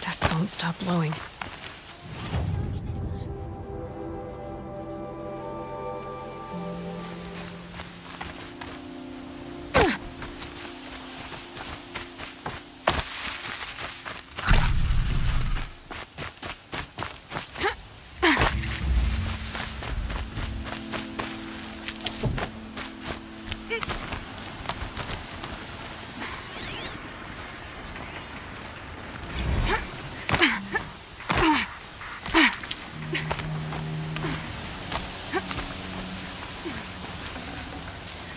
Dust won't stop blowing.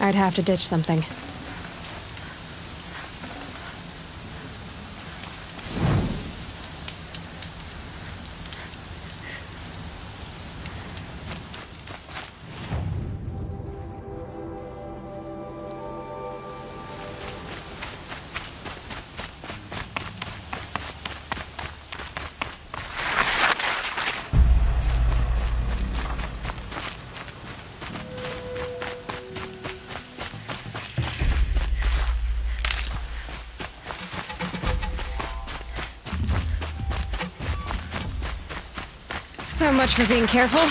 I'd have to ditch something. So much for being careful.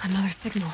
Another signal.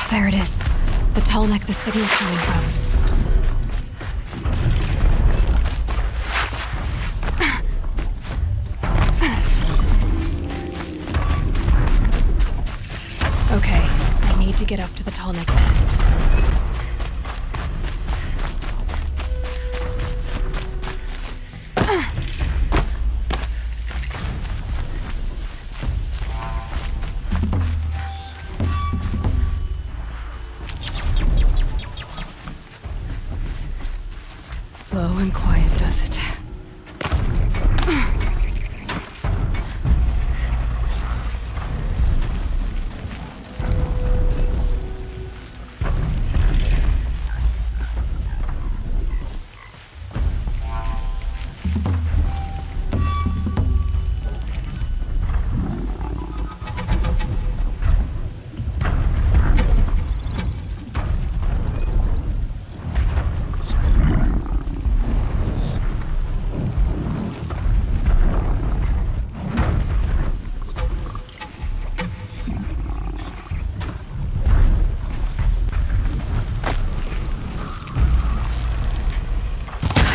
There it is. The tall neck the signal's coming from. Okay, I need to get up to the tall neck's head. Low and quiet does it.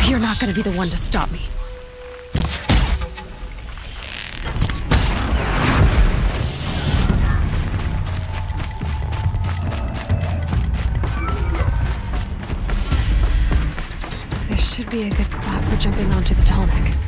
You're not gonna be the one to stop me. This should be a good spot for jumping onto the tall neck.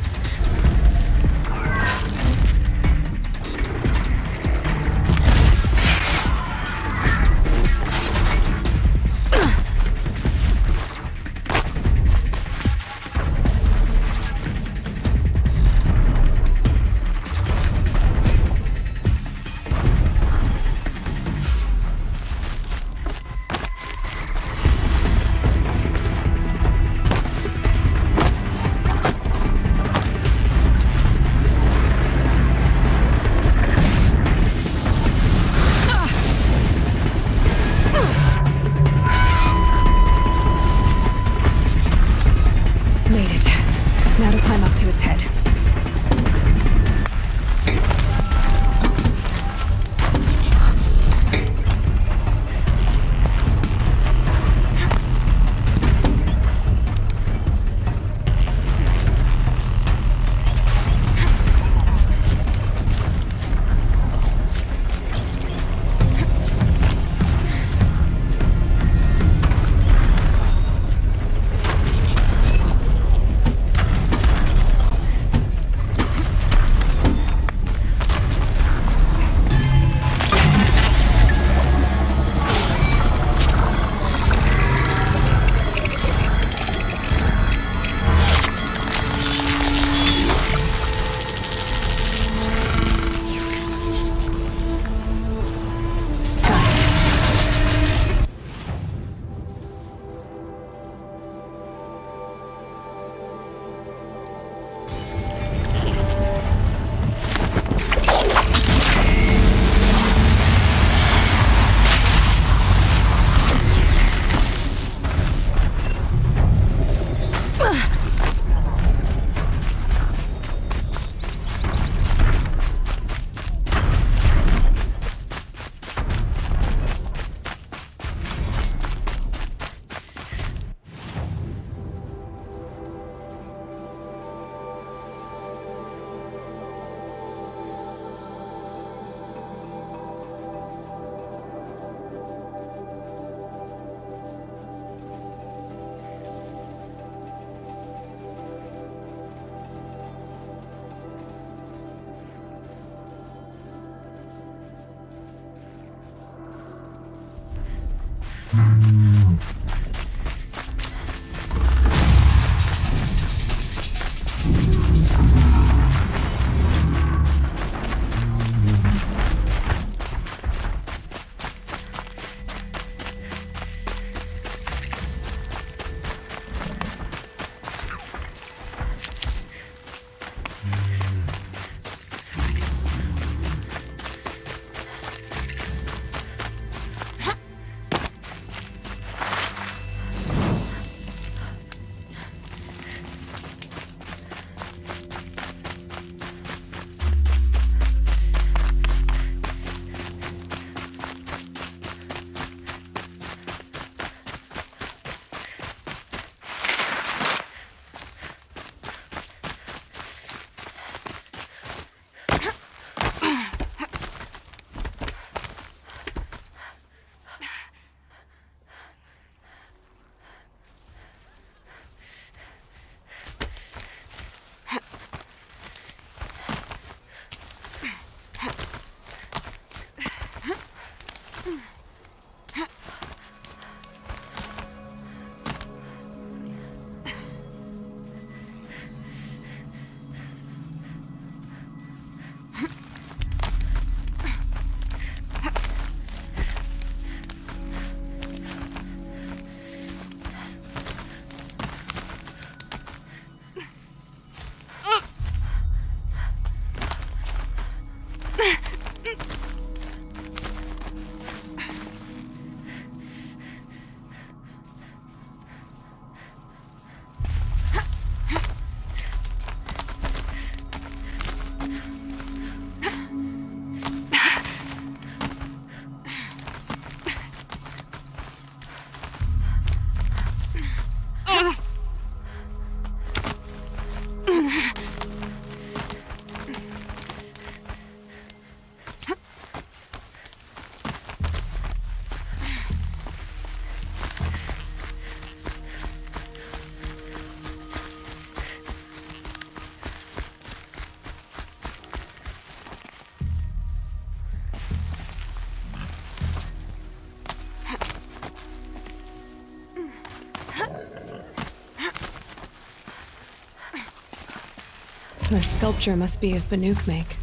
The sculpture must be of Banuk make.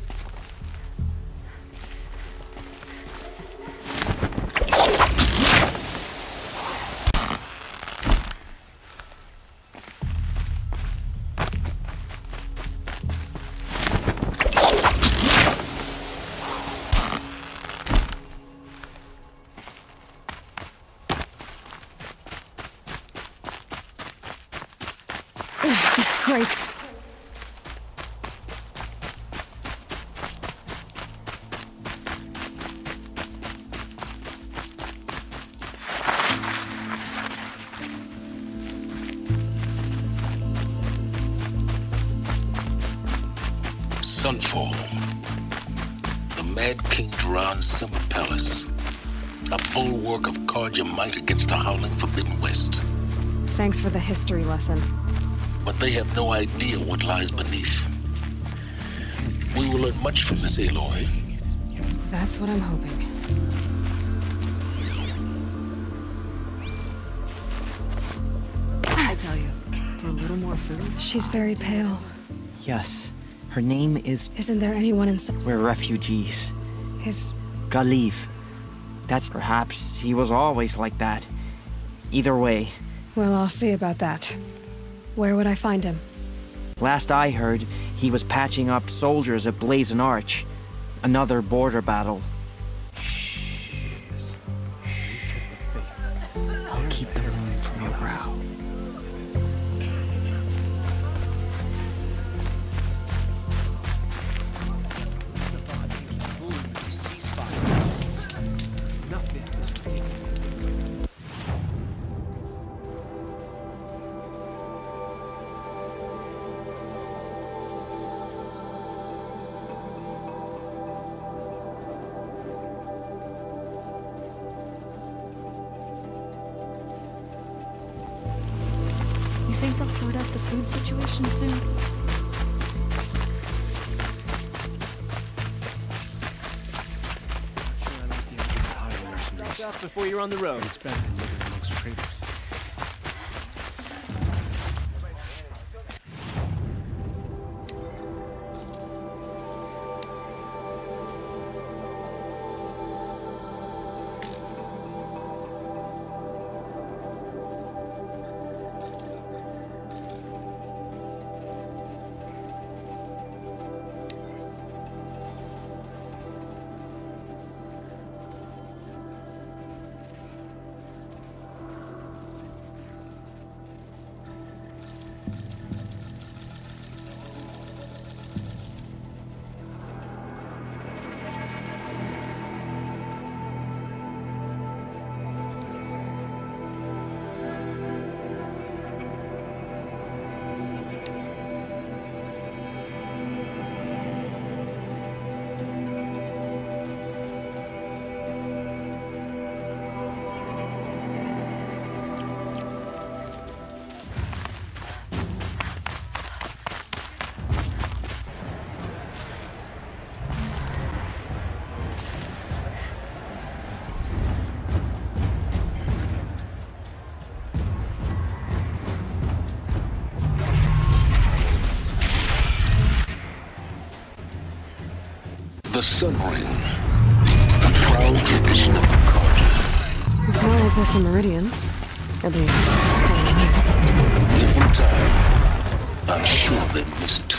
The scrapes. Sunfall. The Mad King Duran's summer palace. A bulwark of Carja might against the howling Forbidden West. Thanks for the history lesson. But they have no idea what lies beneath. We will learn much from this, Aloy. That's what I'm hoping. I tell you, for a little more food? She's very pale. Yes. Her name is... Isn't there anyone inside? We're refugees. His... Galeev. That's... Perhaps he was always like that. Either way. Well, I'll see about that. Where would I find him? Last I heard, he was patching up soldiers at Blazon Arch. Another border battle. Shh. I'll keep the moon from your brow. Think they'll sort out the food situation soon? Up before you're on the road. It's better than traitors. The Sun Ring, a proud tradition of Akarja. It's not like this in Meridian. At least, Given time, I'm sure they miss it.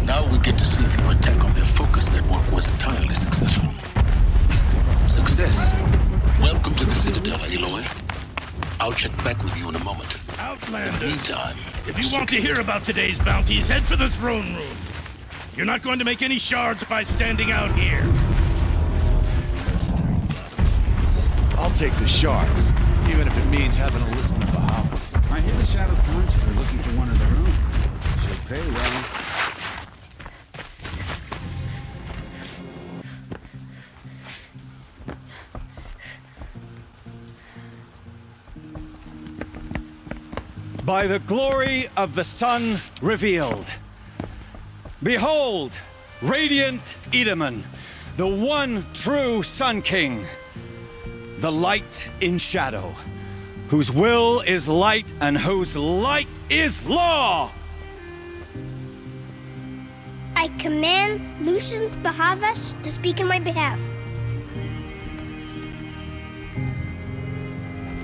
Now we get to see if your attack on their focus network was entirely successful. Success. Welcome to the Citadel, Aloy. I'll check back with you in a moment. Outlander, In the meantime, if you want to hear about today's bounties, head for the throne room. You're not going to make any shards by standing out here. I'll take the shards, even if it means having to listen to Bahavas. I hear the Shadow Punch are looking for one of their own. Should pay well. By the glory of the sun revealed. Behold, radiant Edaman, the one true Sun King, the light in shadow, whose will is light and whose light is law. I command Lucian Bahavas to speak in my behalf.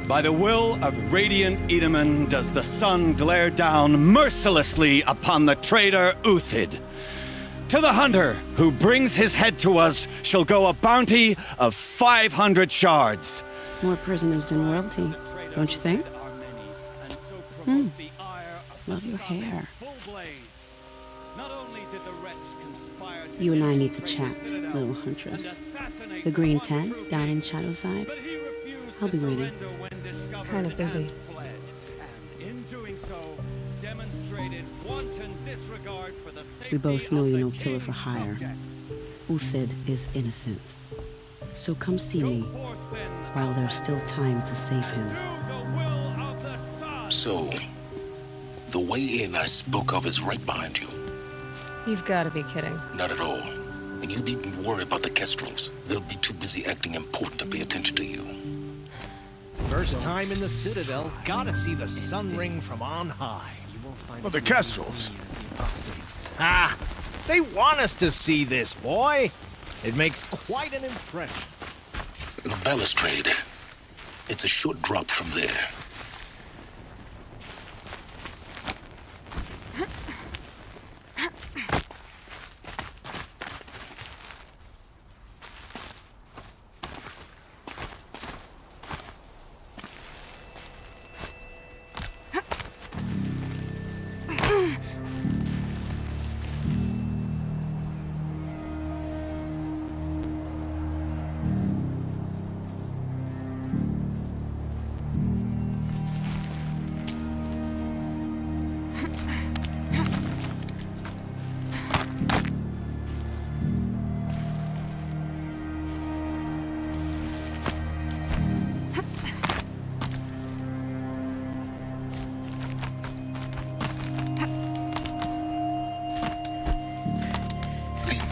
By the will of radiant Edaman does the sun glare down mercilessly upon the traitor Uthid. To the hunter who brings his head to us shall go a bounty of 500 shards. More prisoners than royalty, don't you think? Love your hair. You and I need to chat, little huntress. The green tent down in Shadowside. I'll be waiting. kind of busy. We both know you're no killer for hire. Uthid is innocent. So come see me while there's still time to save him. So, the way in I spoke of is right behind you. You've got to be kidding. Not at all. And you needn't worry about the Kestrels. They'll be too busy acting important to pay attention to you. First time in the Citadel, gotta see the sun ring from on high. Well, the Kestrels. Ah, they want us to see this, boy. It makes quite an impression. The balustrade. It's a short drop from there.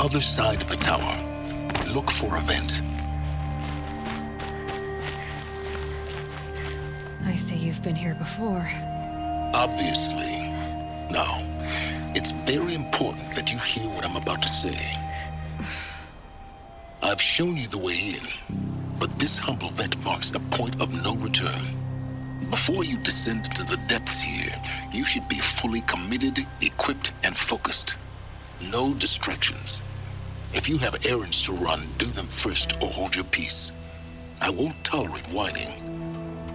Other side of the tower. look for a vent. I see you've been here before. Obviously. Now, it's very important that you hear what I'm about to say. I've shown you the way in, but this humble vent marks a point of no return. Before you descend into the depths here, you should be fully committed, equipped, and focused. No distractions. If you have errands to run, do them first or hold your peace. I won't tolerate whining.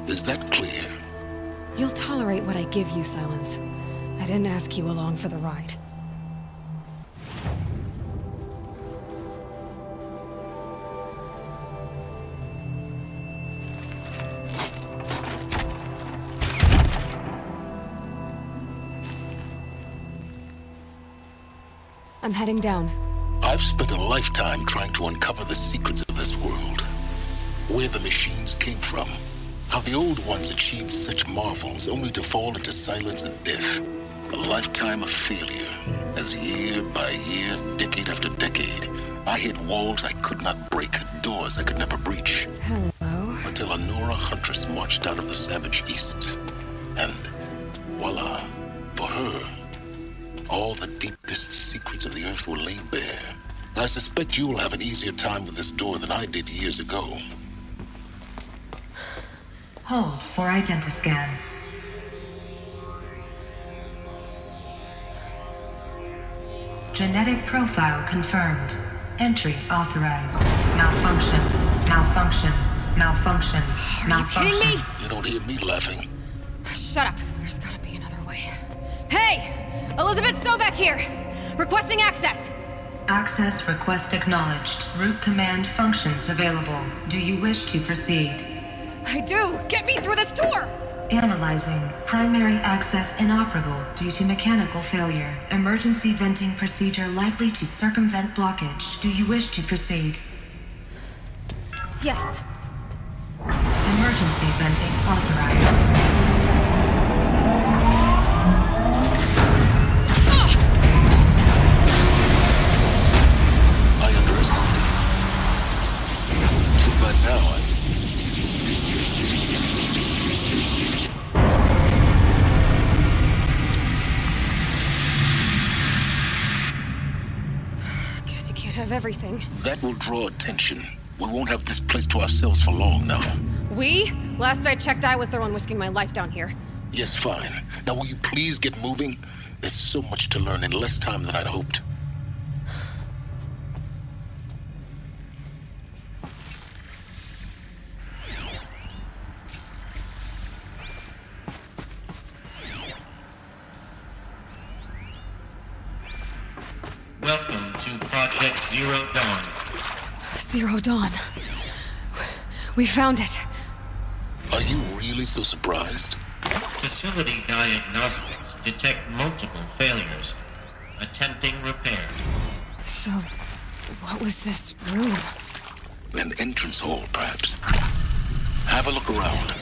Is that clear? You'll tolerate what I give you, Silence. I didn't ask you along for the ride. I'm heading down. I've spent a lifetime trying to uncover the secrets of this world. Where the machines came from. How the old ones achieved such marvels only to fall into silence and death. A lifetime of failure, as year by year, decade after decade, I hit walls I could not break, doors I could never breach. Hello. Until a Nora huntress marched out of the savage east. And voila, for her, all the deepest secrets of the earth will lay bare. I suspect you will have an easier time with this door than I did years ago. Hold for identiscan. Genetic profile confirmed. Entry authorized. Malfunction. Malfunction. Malfunction. Malfunction. Are you kidding me? You don't hear me laughing. Shut up. There's gotta be another way. Hey! Elizabeth Sobek here! Requesting access! Access request acknowledged. Root command functions available. Do you wish to proceed? I do! Get me through this door! Analyzing. Primary access inoperable due to mechanical failure. Emergency venting procedure likely to circumvent blockage. Do you wish to proceed? Yes. Emergency venting authorized. I underestimated. Too bad now Guess you can't have everything. That will draw attention. We won't have this place to ourselves for long now. We? Last I checked, I was the one risking my life down here. Yes, fine. Now will you please get moving? There's so much to learn in less time than I'd hoped. Welcome to Project Zero Dawn. Zero Dawn. We found it. Are you really so surprised? Facility diagnostics detect multiple failures. Attempting repair. So, what was this room? An entrance hall, perhaps. Have a look around.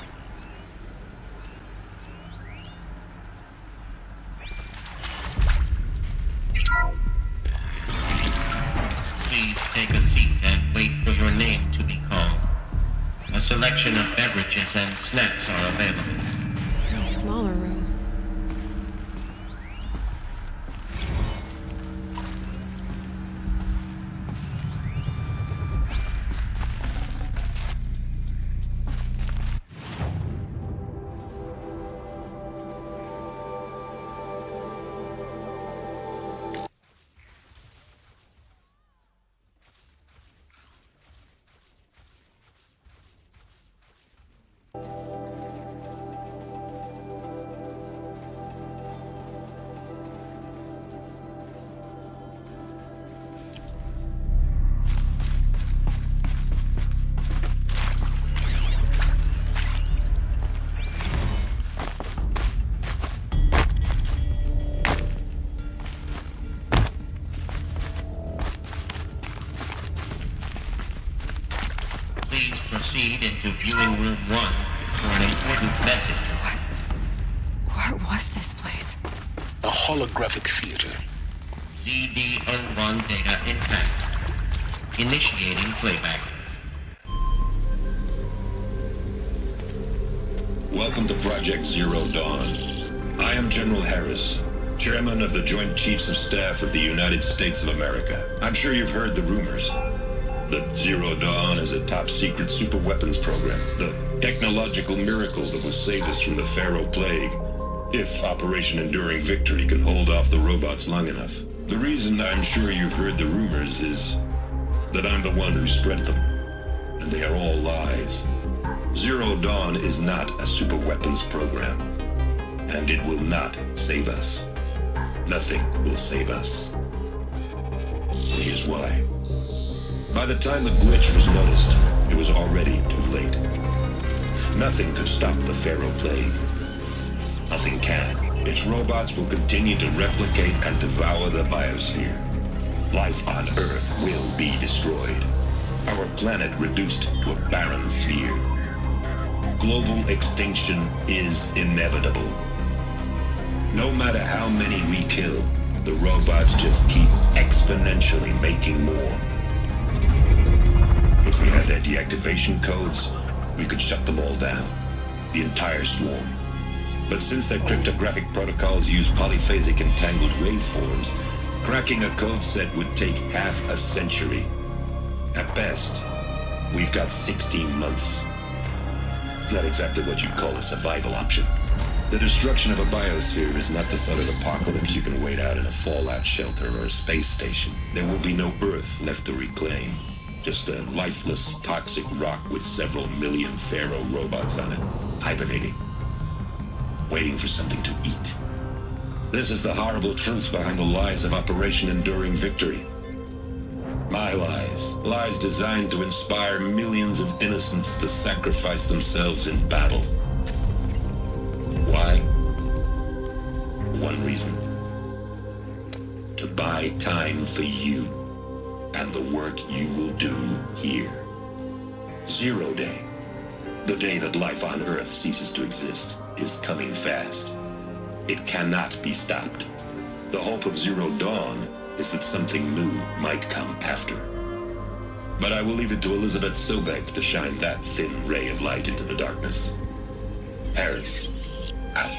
Please take a seat and wait for your name to be called. A selection of beverages and snacks are available. A smaller room. Proceed into viewing room 1 for an important message. What was this place? A holographic theater. CD01 data intact. Initiating playback. Welcome to Project Zero Dawn. I am General Harris, Chairman of the Joint Chiefs of Staff of the United States of America. I'm sure you've heard the rumors that Zero Dawn is a top-secret super-weapons program, the technological miracle that will save us from the Pharaoh Plague, if Operation Enduring Victory can hold off the robots long enough. The reason I'm sure you've heard the rumors is that I'm the one who spread them, and they are all lies. Zero Dawn is not a super-weapons program, and it will not save us. Nothing will save us. Here's why. By the time the glitch was noticed, it was already too late. Nothing could stop the Pharaoh Plague. Nothing can. Its robots will continue to replicate and devour the biosphere. Life on Earth will be destroyed. Our planet reduced to a barren sphere. Global extinction is inevitable. No matter how many we kill, the robots just keep exponentially making more. If we had their deactivation codes, we could shut them all down, the entire swarm. But since their cryptographic protocols use polyphasic entangled waveforms, cracking a code set would take half a century. At best, we've got 16 months. Not exactly what you'd call a survival option. The destruction of a biosphere is not the sort of apocalypse you can wait out in a fallout shelter or a space station. There will be no Earth left to reclaim. Just a lifeless, toxic rock with several million Pharaoh robots on it, hibernating, waiting for something to eat. This is the horrible truth behind the lies of Operation Enduring Victory. My lies. Lies designed to inspire millions of innocents to sacrifice themselves in battle. Why? One reason. To buy time for you and the work you will do here. Zero Day, the day that life on Earth ceases to exist, is coming fast. It cannot be stopped. The hope of Zero Dawn is that something new might come after. But I will leave it to Elizabeth Sobek to shine that thin ray of light into the darkness. Harris, out.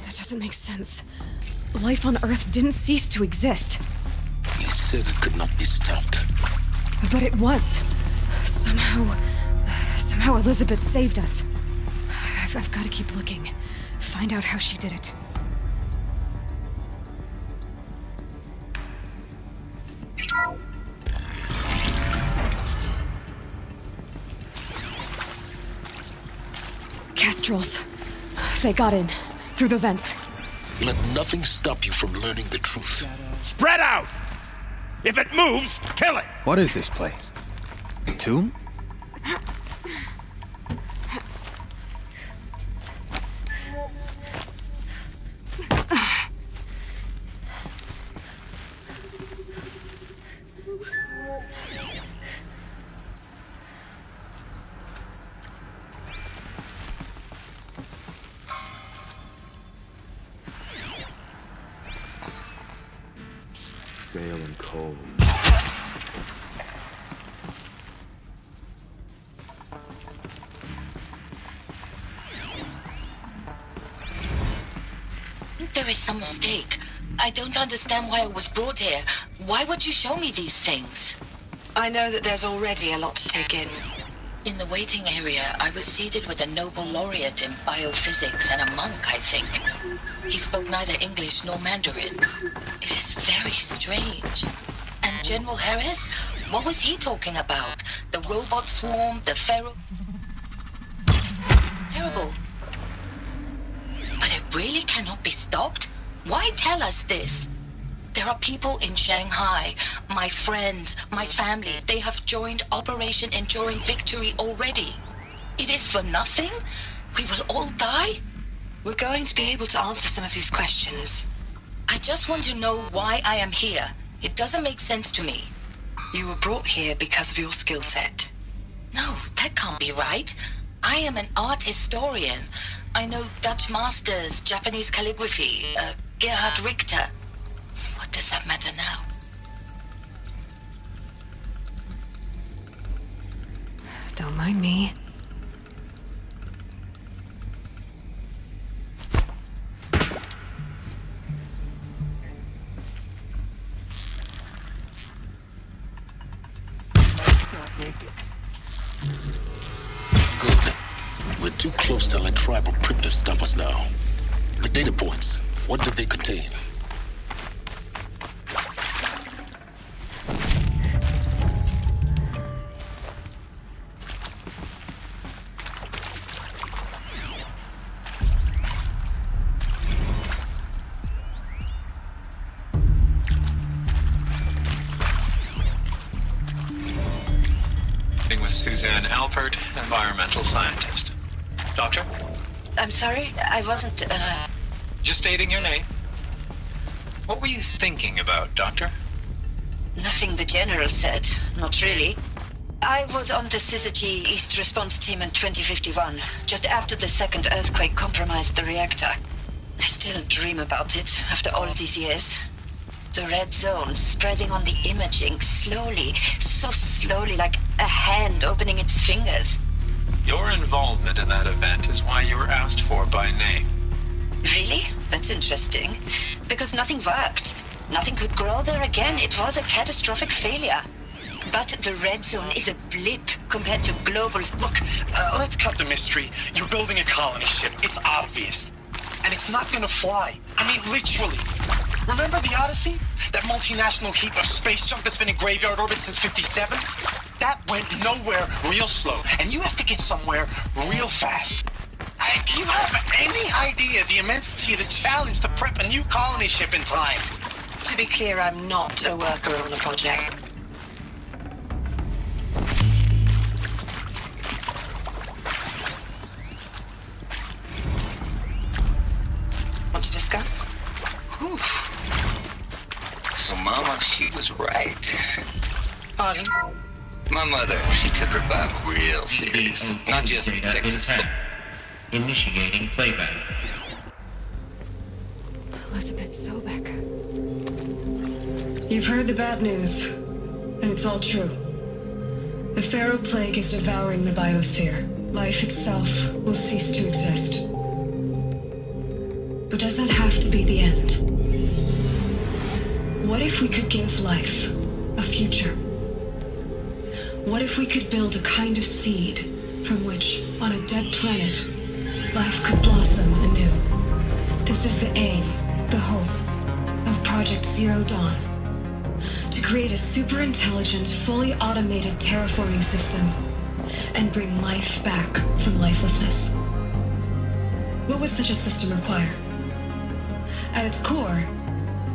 That doesn't make sense. Life on Earth didn't cease to exist. You said it could not be stopped. But it was. Somehow Elizabeth saved us. I've got to keep looking. Find out how she did it. Kestrels. They got in. Through the vents. Let nothing stop you from learning the truth. Spread out! If it moves, kill it! What is this place? A tomb? Stale and cold. There is some mistake. I don't understand why I was brought here. Why would you show me these things? I know that there's already a lot to take in. In the waiting area, I was seated with a Nobel laureate in biophysics and a monk, I think. He spoke neither English nor Mandarin. It is very strange. And General Harris? What was he talking about? The robot swarm, the Pharaoh? Terrible. But it really cannot be stopped? Why tell us this? There are people in Shanghai, my friends, my family. They have joined Operation Enduring Victory already. It is for nothing? We will all die? We're going to be able to answer some of these questions. I just want to know why I am here. It doesn't make sense to me. You were brought here because of your skill set. No, that can't be right. I am an art historian. I know Dutch masters, Japanese calligraphy, Gerhard Richter. What does that matter now? Don't mind me. Good. We're too close to let tribal primitives stop us now. The data points, what did they contain? Suzanne Alpert, environmental scientist. Doctor? I'm sorry, I wasn't, Just stating your name. What were you thinking about, Doctor? Nothing the General said, not really. I was on the Syzygy East Response Team in 2051, just after the second earthquake compromised the reactor. I still dream about it, after all these years. The red zone spreading on the imaging, slowly, so slowly, like a hand opening its fingers. Your involvement in that event is why you were asked for by name. Really? That's interesting. Because nothing worked. Nothing could grow there again. It was a catastrophic failure. But the red zone is a blip compared to global... Look, let's cut the mystery. You're building a colony ship. It's obvious. And it's not gonna fly. I mean, literally. Remember the Odyssey? That multinational heap of space junk that's been in graveyard orbit since 57? That went nowhere real slow, and you have to get somewhere real fast. Do you have any idea the immensity of the challenge to prep a new colony ship in time? To be clear, I'm not a worker on the project. Want to discuss? Whew. So, Mama, she was right. Pardon? My mother, she took her vibe real serious. Not just Texas. Initiating playback. Elizabeth Sobek. You've heard the bad news, and it's all true. The Pharaoh Plague is devouring the biosphere. Life itself will cease to exist. But does that have to be the end? What if we could give life a future? What if we could build a kind of seed from which, on a dead planet, life could blossom anew? This is the aim, the hope, of Project Zero Dawn. To create a super-intelligent, fully automated terraforming system and bring life back from lifelessness. What would such a system require? At its core,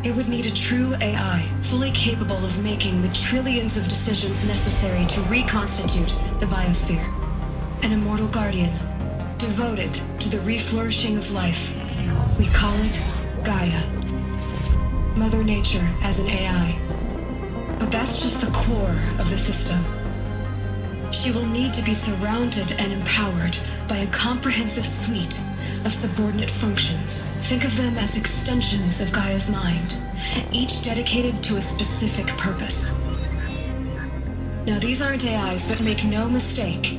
it would need a true AI, fully capable of making the trillions of decisions necessary to reconstitute the biosphere. An immortal guardian, devoted to the reflourishing of life. We call it Gaia. Mother Nature as an AI. But that's just the core of the system. She will need to be surrounded and empowered by a comprehensive suite of subordinate functions. Think of them as extensions of Gaia's mind, each dedicated to a specific purpose. Now, these aren't AIs, but make no mistake,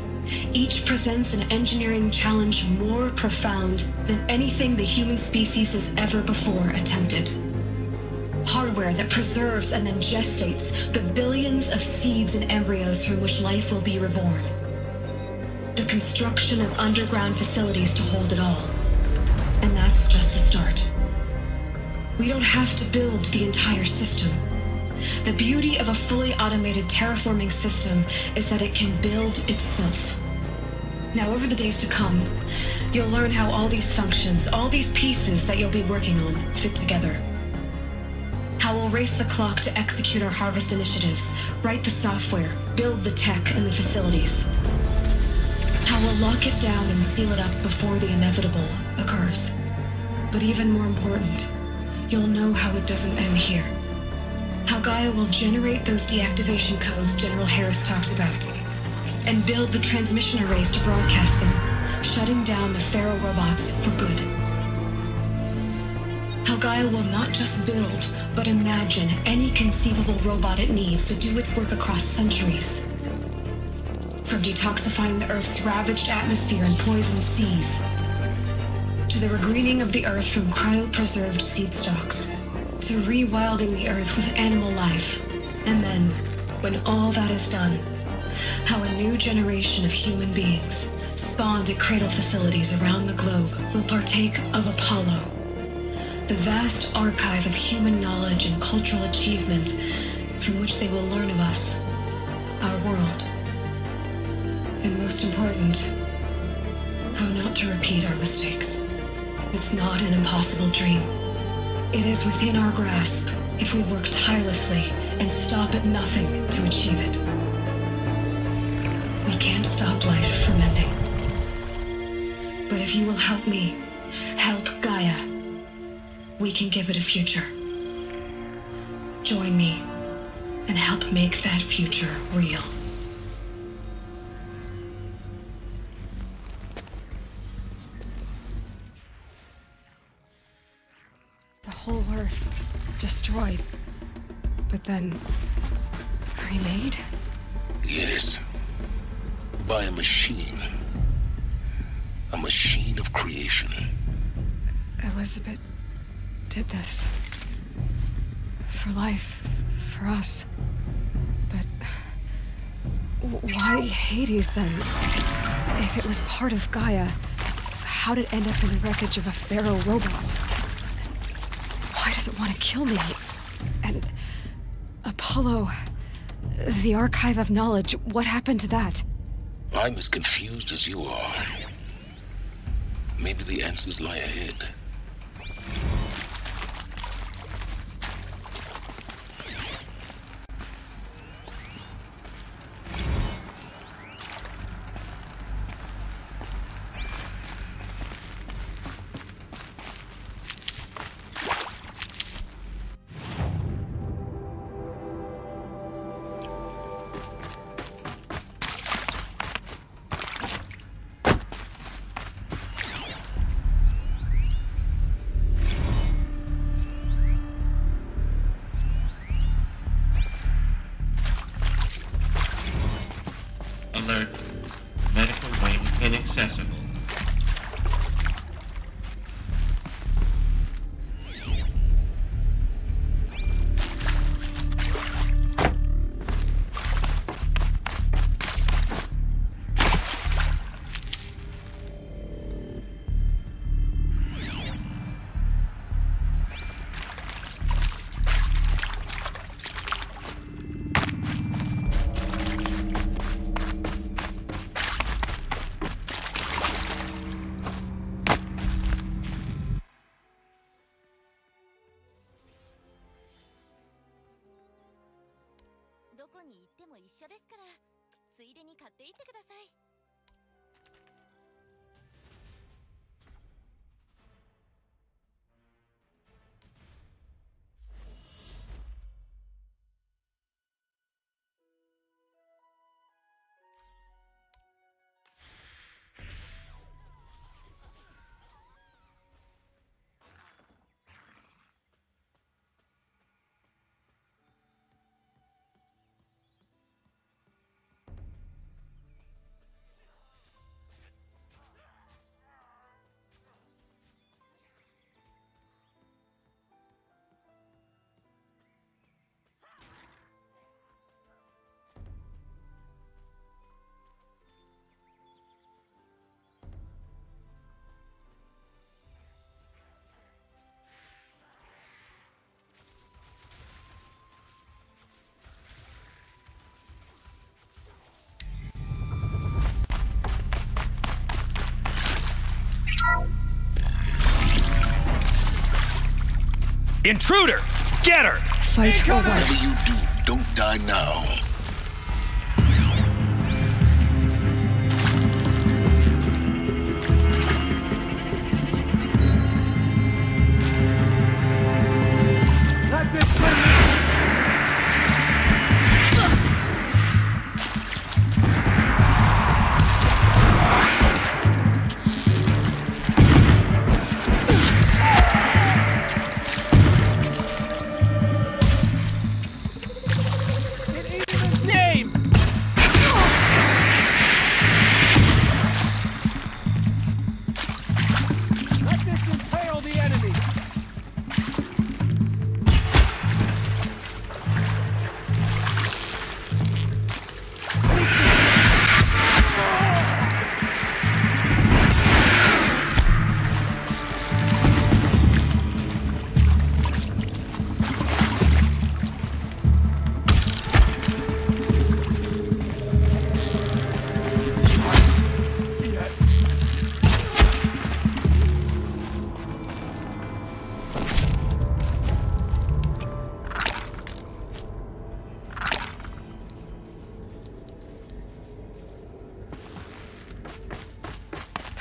each presents an engineering challenge more profound than anything the human species has ever before attempted. Hardware that preserves and then gestates the billions of seeds and embryos from which life will be reborn. The construction of underground facilities to hold it all. And that's just the start. We don't have to build the entire system. The beauty of a fully automated terraforming system is that it can build itself. Now, over the days to come, you'll learn how all these functions, all these pieces that you'll be working on, fit together. How we'll race the clock to execute our harvest initiatives, write the software, build the tech and the facilities. How we'll lock it down and seal it up before the inevitable occurs. But even more important, you'll know how it doesn't end here. How Gaia will generate those deactivation codes General Harris talked about. and build the transmission arrays to broadcast them, shutting down the Pharaoh robots for good. How Gaia will not just build, but imagine any conceivable robot it needs to do its work across centuries. From detoxifying the Earth's ravaged atmosphere and poisoned seas, to the regreening of the Earth from cryopreserved seed stalks, to rewilding the Earth with animal life. And then, when all that is done, how a new generation of human beings, spawned at cradle facilities around the globe, will partake of Apollo, the vast archive of human knowledge and cultural achievement from which they will learn of us, our world, and most important, how not to repeat our mistakes. It's not an impossible dream. It is within our grasp if we work tirelessly and stop at nothing to achieve it. We can't stop life from ending. But if you will help me, help Gaia, we can give it a future. Join me and help make that future real. The whole Earth destroyed, but then remade? Yes. By a machine. A machine of creation. Elizabeth did this. For life. For us. But why Hades then? If it was part of Gaia, how'd it end up in the wreckage of a Pharaoh robot? Why does it want to kill me? And Apollo, the archive of knowledge, what happened to that? I'm as confused as you are. Maybe the answers lie ahead. Alert. Medical wing inaccessible. Intruder! Get her! Fight or Whatever you do, don't die now.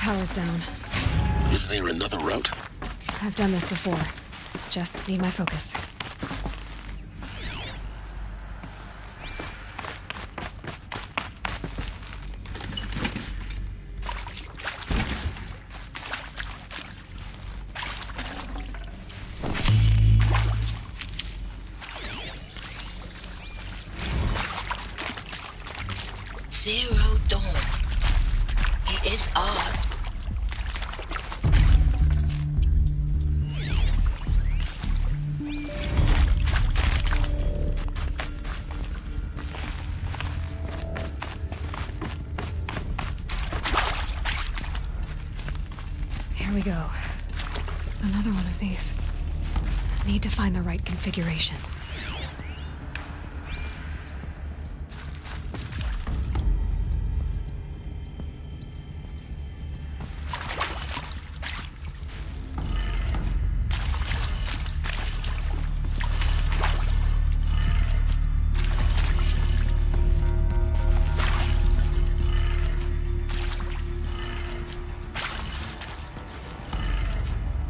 power's down. Is there another route? I've done this before. Just need my focus. Zero Dawn. It is odd. Here we go. Another one of these. Need to find the right configuration.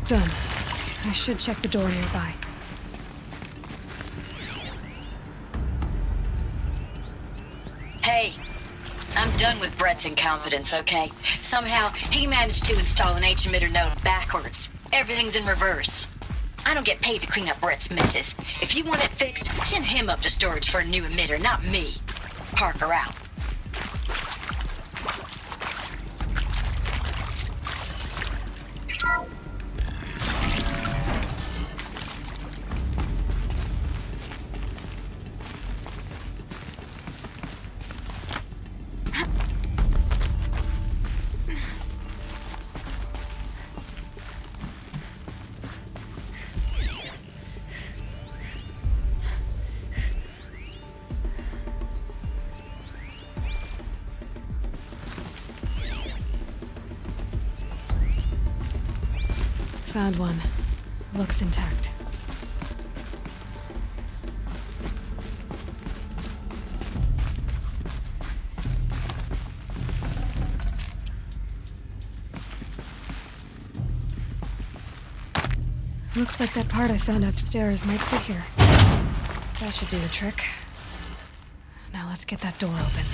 Done. I should check the door nearby. Hey, I'm done with Brett's incompetence, okay? Somehow, he managed to install an H-emitter node backwards. Everything's in reverse. I don't get paid to clean up Brett's messes. If you want it fixed, send him up to storage for a new emitter, not me. Parker out. Found one. Looks intact. Looks like that part I found upstairs might fit here. That should do the trick. Now let's get that door open.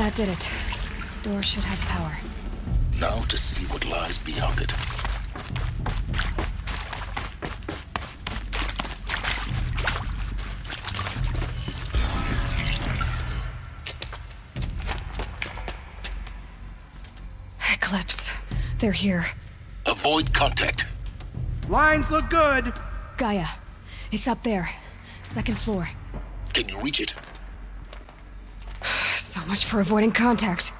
That did it. Door should have power. Now to see what lies beyond it. Eclipse. They're here. Avoid contact. Lines look good. Gaia. It's up there. Second floor. Can you reach it? So much for avoiding contact.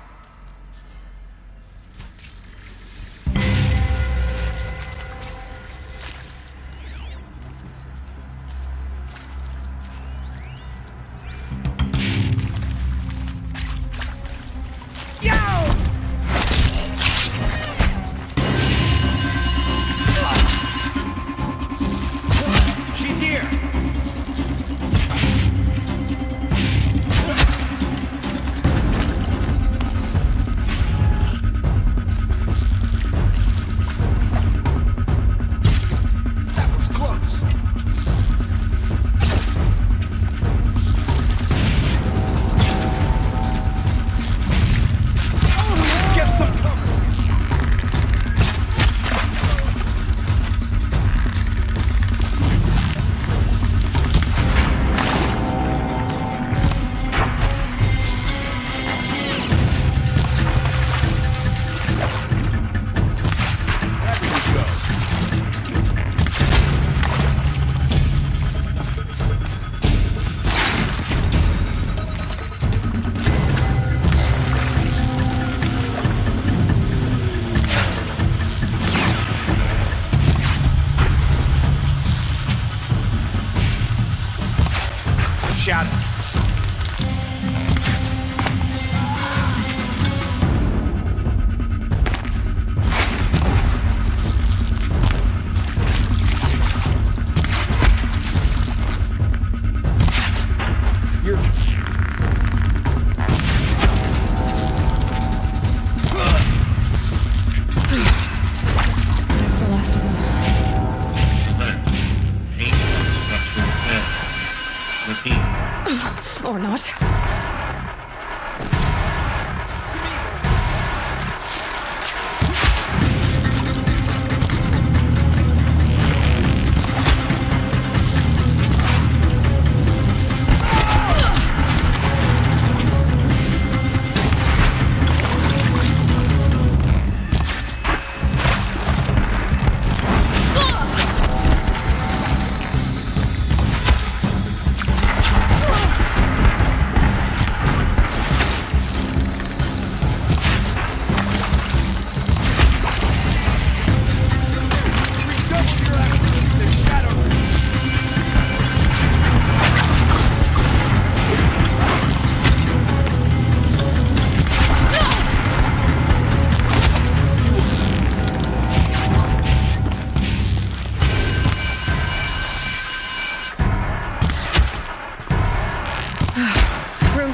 Or not.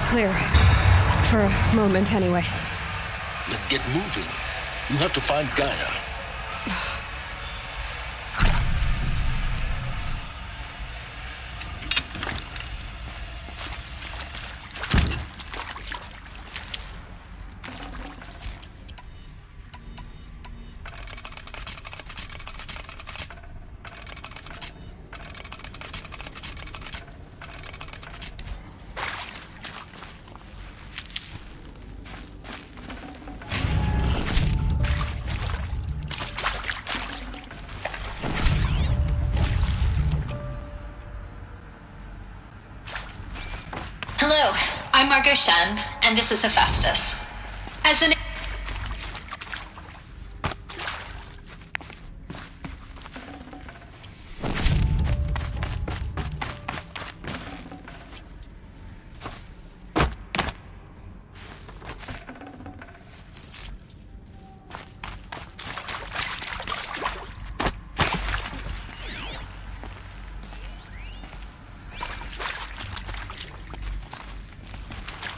Clear. For a moment, anyway. Then get moving. You have to find Gaia. Hello, I'm Margot Shen, and this is Hephaestus. As an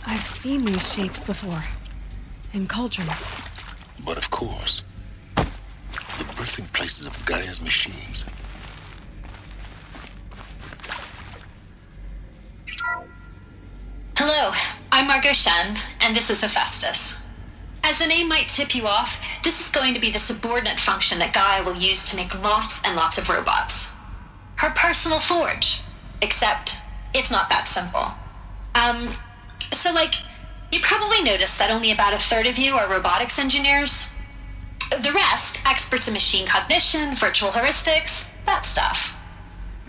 I've seen these shapes before. In cauldrons. But of course, the birthing places of Gaia's machines. Hello, I'm Margot Shen, and this is Hephaestus. As the name might tip you off, this is going to be the subordinate function that Gaia will use to make lots and lots of robots. Her personal forge. Except, it's not that simple. So you probably noticed that only about a third of you are robotics engineers. The rest, experts in machine cognition, virtual heuristics, that stuff.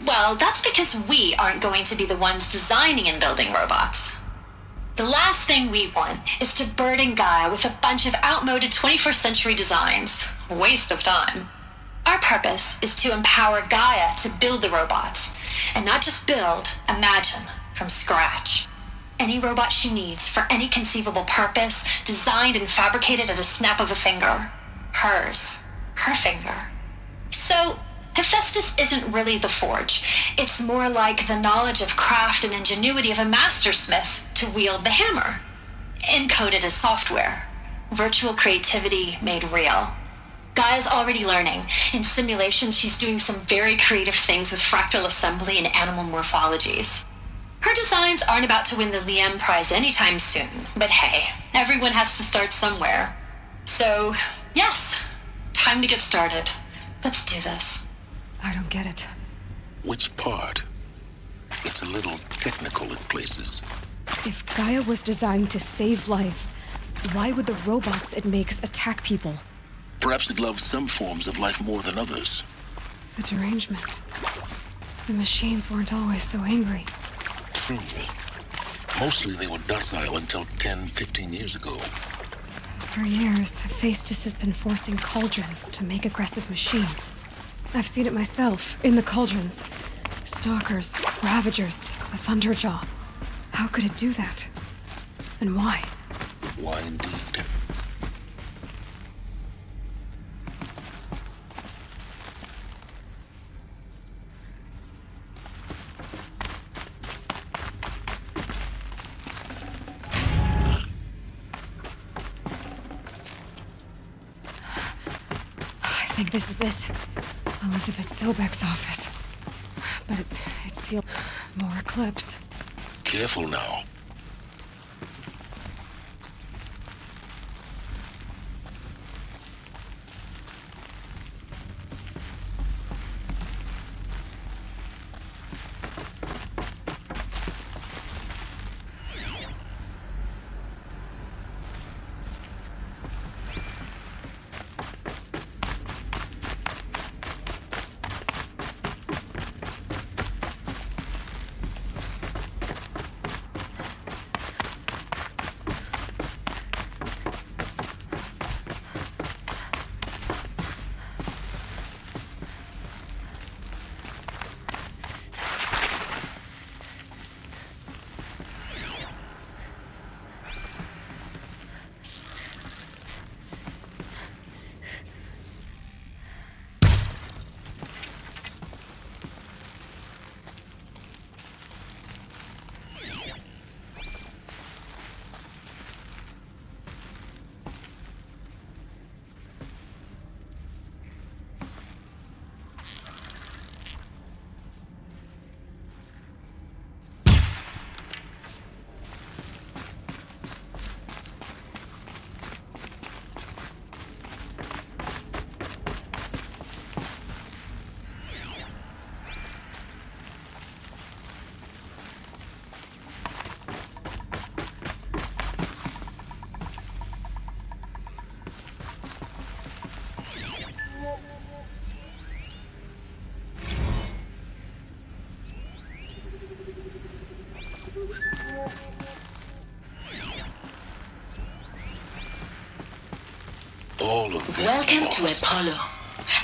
Well, that's because we aren't going to be the ones designing and building robots. The last thing we want is to burden Gaia with a bunch of outmoded 21st century designs. Waste of time. Our purpose is to empower Gaia to build the robots, and not just build, imagine, from scratch. Any robot she needs for any conceivable purpose, designed and fabricated at a snap of a finger. Hers. Her finger. So, Hephaestus isn't really the forge. It's more like the knowledge of craft and ingenuity of a mastersmith to wield the hammer. Encoded as software. Virtual creativity made real. Gaia's already learning. In simulations, she's doing some very creative things with fractal assembly and animal morphologies. Her designs aren't about to win the Liam Prize anytime soon, but hey, everyone has to start somewhere. So, yes, time to get started. Let's do this. I don't get it. Which part? It's a little technical at places. If Gaia was designed to save life, why would the robots it makes attack people? Perhaps it loves some forms of life more than others. The derangement. The machines weren't always so angry. True. Mostly they were docile until 10, 15 years ago. For years, Hephaestus has been forcing cauldrons to make aggressive machines. I've seen it myself, in the cauldrons. Stalkers, Ravagers, a Thunderjaw. How could it do that? And why? Why indeed? I think this is it. Elizabeth Sobek's office. But it's sealed. More Eclipse. Careful now. Welcome to Apollo,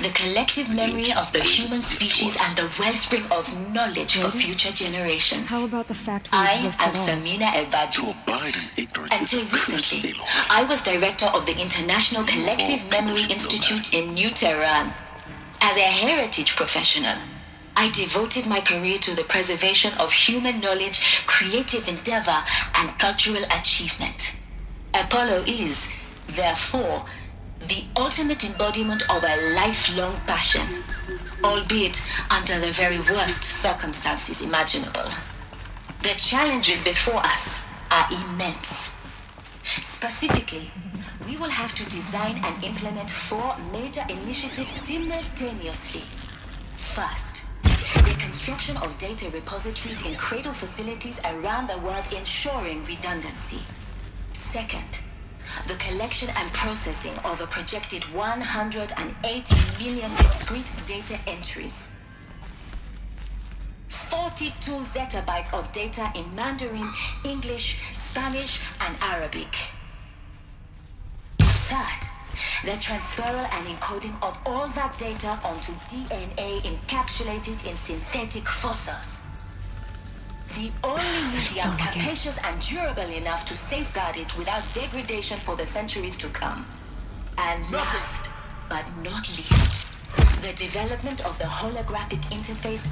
the collective memory of the human species and the wellspring of knowledge for future generations. How about the fact we I exist am at all? Samina Ebadi. Until recently, I was director of the International Collective Memory Institute in New Tehran. As a heritage professional, I devoted my career to the preservation of human knowledge, creative endeavor, and cultural achievement. Apollo is, therefore, the ultimate embodiment of a lifelong passion, albeit under the very worst circumstances imaginable. The challenges before us are immense. Specifically, we will have to design and implement 4 major initiatives simultaneously. First, the construction of data repositories in cradle facilities around the world, ensuring redundancy. Second, the collection and processing of a projected 180 million discrete data entries. 42 zettabytes of data in Mandarin, English, Spanish, and Arabic. Third, the transferal and encoding of all that data onto DNA encapsulated in synthetic fossils. The only medium capacious and durable enough to safeguard it without degradation for the centuries to come. And last, but not least, the development of the holographic interface.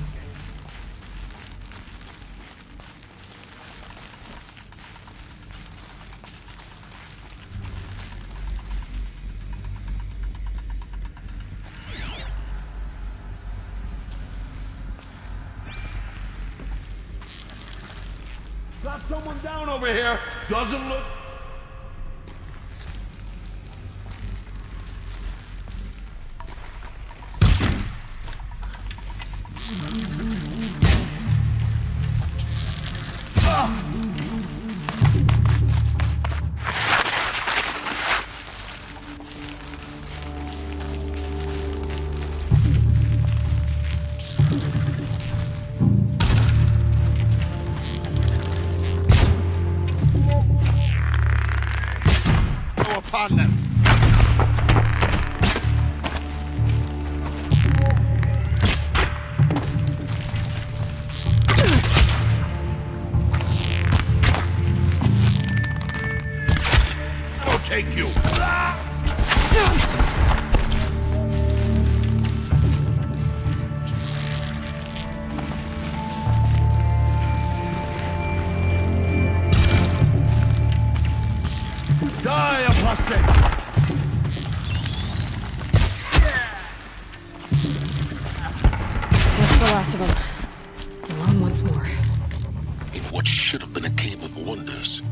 Got someone down over here. Doesn't look... upon them. I'll take you. Die, apostate! That's the last of them. Alone once more. In what should have been a cave of wonders.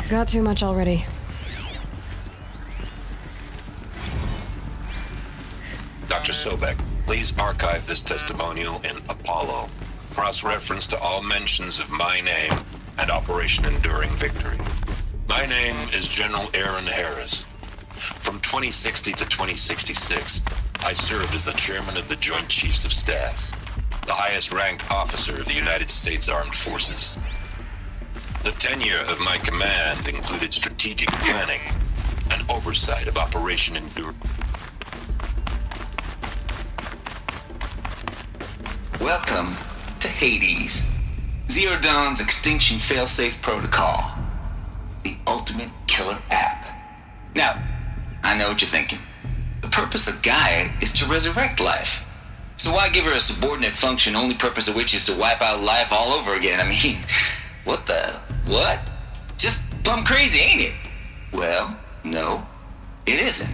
Got too much already. Dr. Sobek, please archive this testimonial in Apollo. Cross-reference to all mentions of my name and Operation Enduring Victory. My name is General Aaron Harris. From 2060 to 2066, I served as the chairman of the Joint Chiefs of Staff, the highest-ranked officer of the United States Armed Forces. The tenure of my command included strategic planning and oversight of Operation Endure. Welcome to Hades, Zero Dawn's extinction failsafe protocol, the ultimate killer app. Now, I know what you're thinking. The purpose of Gaia is to resurrect life. So why give her a subordinate function, only purpose of which is to wipe out life all over again? I mean, what? Just plumb crazy, ain't it? Well, no, it isn't.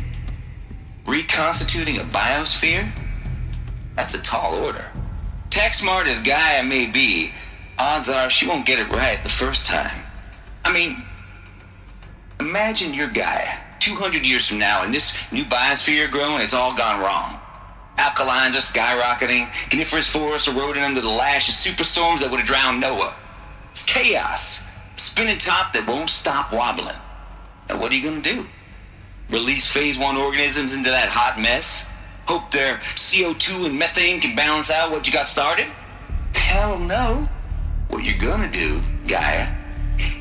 Reconstituting a biosphere? That's a tall order. Tech smart as Gaia may be, odds are she won't get it right the first time. I mean, imagine you're Gaia, 200 years from now, and this new biosphere you're growing, it's all gone wrong. Alkalines are skyrocketing, coniferous forests eroding under the lash of superstorms that would have drowned Noah. It's chaos. Spinning top that won't stop wobbling. Now what are you gonna do? Release phase 1 organisms into that hot mess? Hope their CO2 and methane can balance out what you got started? Hell no. What you're gonna do, Gaia,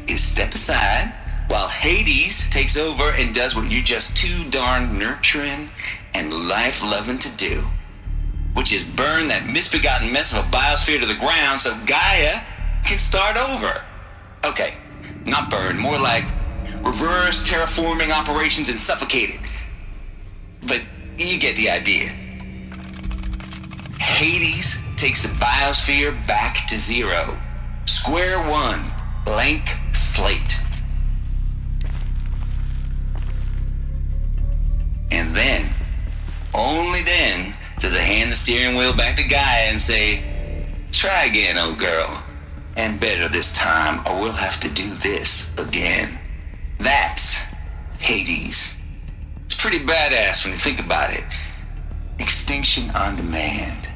is step aside while while Hades takes over and does what you're just too darn nurturing and life-loving to do, which is burn that misbegotten mess of a biosphere to the ground so Gaia can start over. Okay, not burn, more like reverse terraforming operations and suffocate it. But you get the idea. Hades takes the biosphere back to zero. Square one, blank slate. And then, only then, does it hand the steering wheel back to Gaia and say, try again, old girl. And better this time, or we'll have to do this again. That's Hades. It's pretty badass when you think about it. Extinction on demand.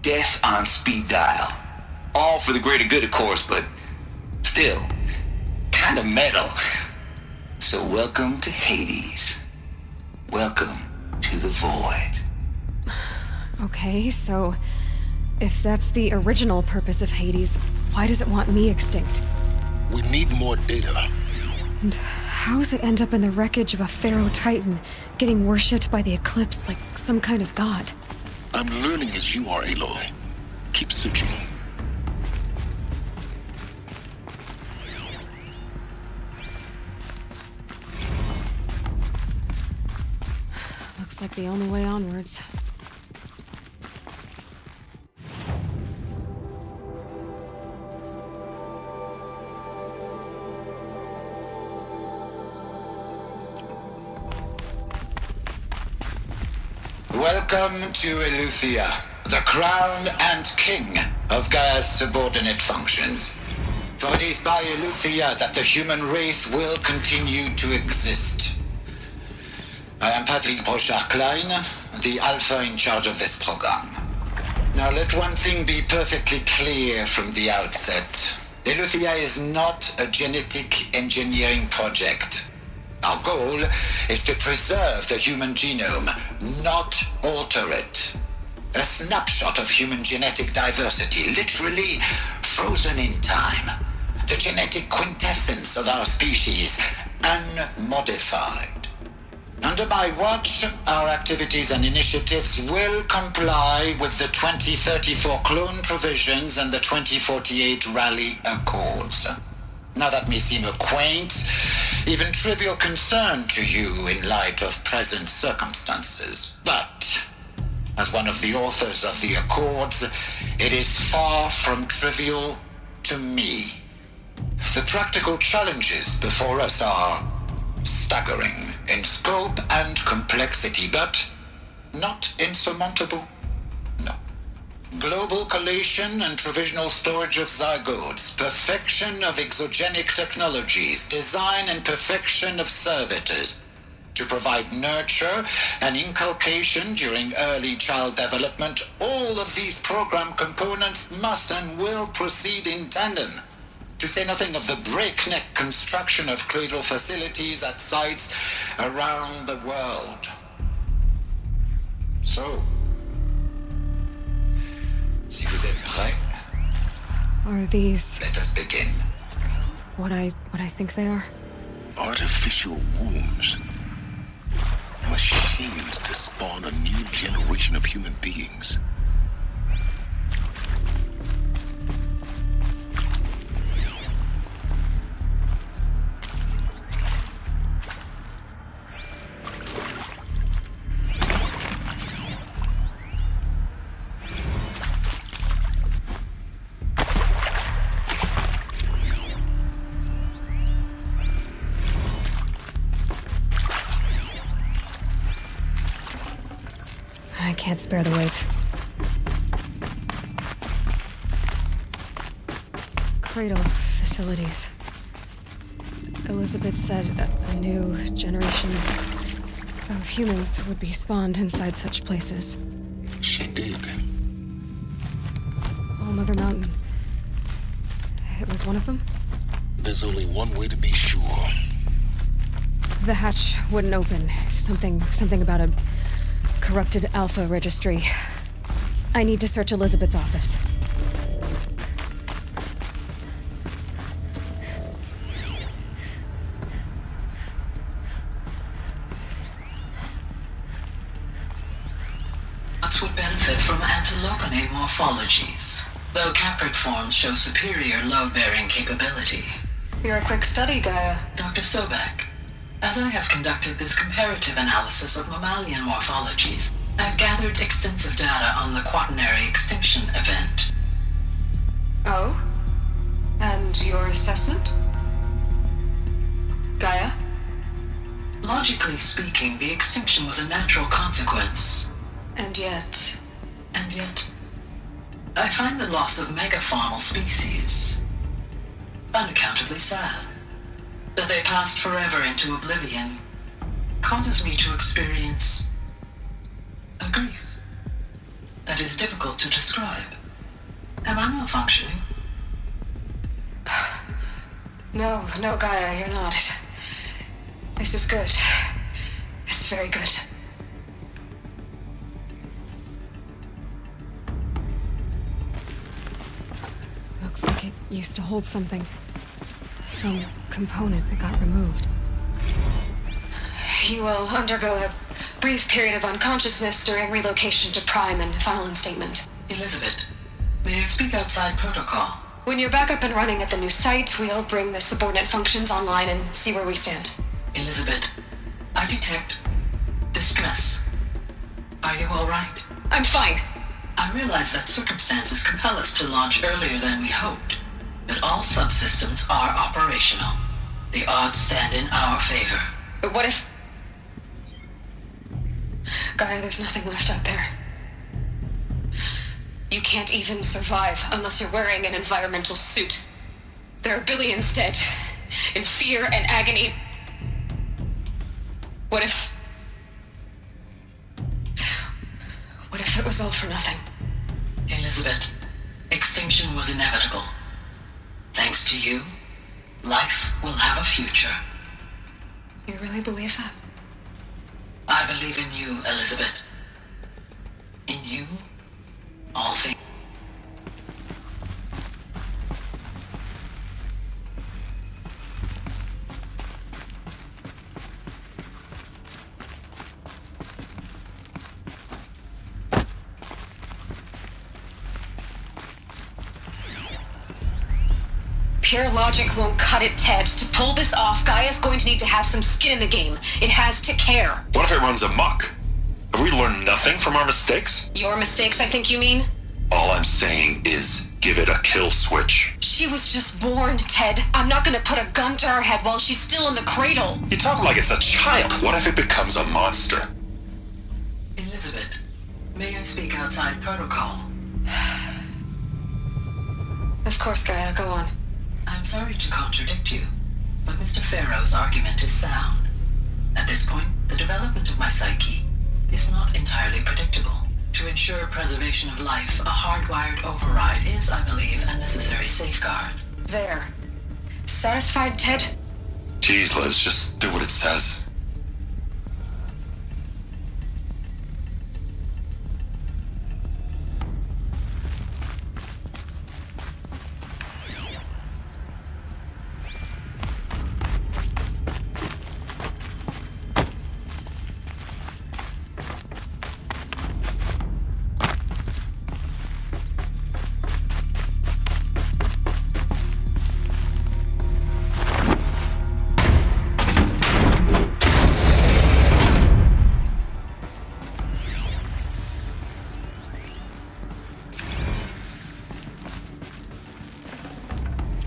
Death on speed dial. All for the greater good, of course, but still, kind of metal. So welcome to Hades. Welcome to the void. Okay, so if that's the original purpose of Hades, why does it want me extinct? We need more data. And how does it end up in the wreckage of a Pharaoh Titan, getting worshipped by the Eclipse like some kind of god? I'm learning as you are, Aloy. Keep searching. Looks like the only way onwards. Welcome to Eleuthia, the crown and king of Gaia's subordinate functions. For it is by Eleuthia that the human race will continue to exist. I am Patrick Brochard-Klein, the alpha in charge of this program. Now let one thing be perfectly clear from the outset. Eleuthia is not a genetic engineering project. Our goal is to preserve the human genome, not alter it. A snapshot of human genetic diversity, literally frozen in time. The genetic quintessence of our species, unmodified. Under my watch, our activities and initiatives will comply with the 2034 clone provisions and the 2048 Raleigh Accords. Now that may seem a quaint, even trivial concern to you in light of present circumstances, but as one of the authors of the Accords, it is far from trivial to me. The practical challenges before us are staggering in scope and complexity, but not insurmountable. No. Global collation and provisional storage of zygotes, perfection of exogenic technologies, design and perfection of servitors, to provide nurture and inculcation during early child development. All of these program components must and will proceed in tandem, to say nothing of the breakneck construction of cradle facilities at sites around the world. So, si vous êtes prêts, are these... let us begin. What I think they are? Artificial wombs. Machines to spawn a new generation of human beings. I can't spare the weight. Cradle facilities. Elizabeth said a new generation of humans would be spawned inside such places. She did. All Mother Mountain. It was one of them? There's only one way to be sure. The hatch wouldn't open. Something about a corrupted Alpha registry. I need to search Elizabeth's office. Antilopinae morphologies, though caprid forms show superior load-bearing capability. You're a quick study, Gaia. Dr. Sobek, as I have conducted this comparative analysis of mammalian morphologies, I've gathered extensive data on the quaternary extinction event. Oh? And your assessment? Gaia? Logically speaking, the extinction was a natural consequence. And yet, I find the loss of megafaunal species unaccountably sad. That they passed forever into oblivion causes me to experience a grief that is difficult to describe. Am I malfunctioning? No, Gaia, you're not. This is good. It's very good. Looks like it used to hold something. Some component that got removed. You will undergo a brief period of unconsciousness during relocation to Prime and final instatement. Elizabeth, may I speak outside protocol? When you're back up and running at the new site, we'll bring the subordinate functions online and see where we stand. Elizabeth, I detect distress. Are you all right? I'm fine. I realize that circumstances compel us to launch earlier than we hoped, but all subsystems are operational. The odds stand in our favor. But what if... Gaia, there's nothing left out there. You can't even survive unless you're wearing an environmental suit. There are billions dead, in fear and agony. What if it was all for nothing? Elizabeth, extinction was inevitable. Thanks to you, life will have a future. You really believe that? I believe in you, Elizabeth. In you, all things. Pure logic won't cut it, Ted. To pull this off, Gaia's going to need to have some skin in the game. It has to care. What if it runs amok? Have we learned nothing from our mistakes? Your mistakes, I think you mean? All I'm saying is give it a kill switch. She was just born, Ted. I'm not gonna put a gun to her head while she's still in the cradle. You talk like it's a child. What if it becomes a monster? Elizabeth, may I speak outside protocol? Of course, Gaia, go on. I'm sorry to contradict you, but Mr. Farrow's argument is sound. At this point, the development of my psyche is not entirely predictable. To ensure preservation of life, a hardwired override is, I believe, a necessary safeguard. There. Satisfied, Ted? Jeez, Liz, just do what it says.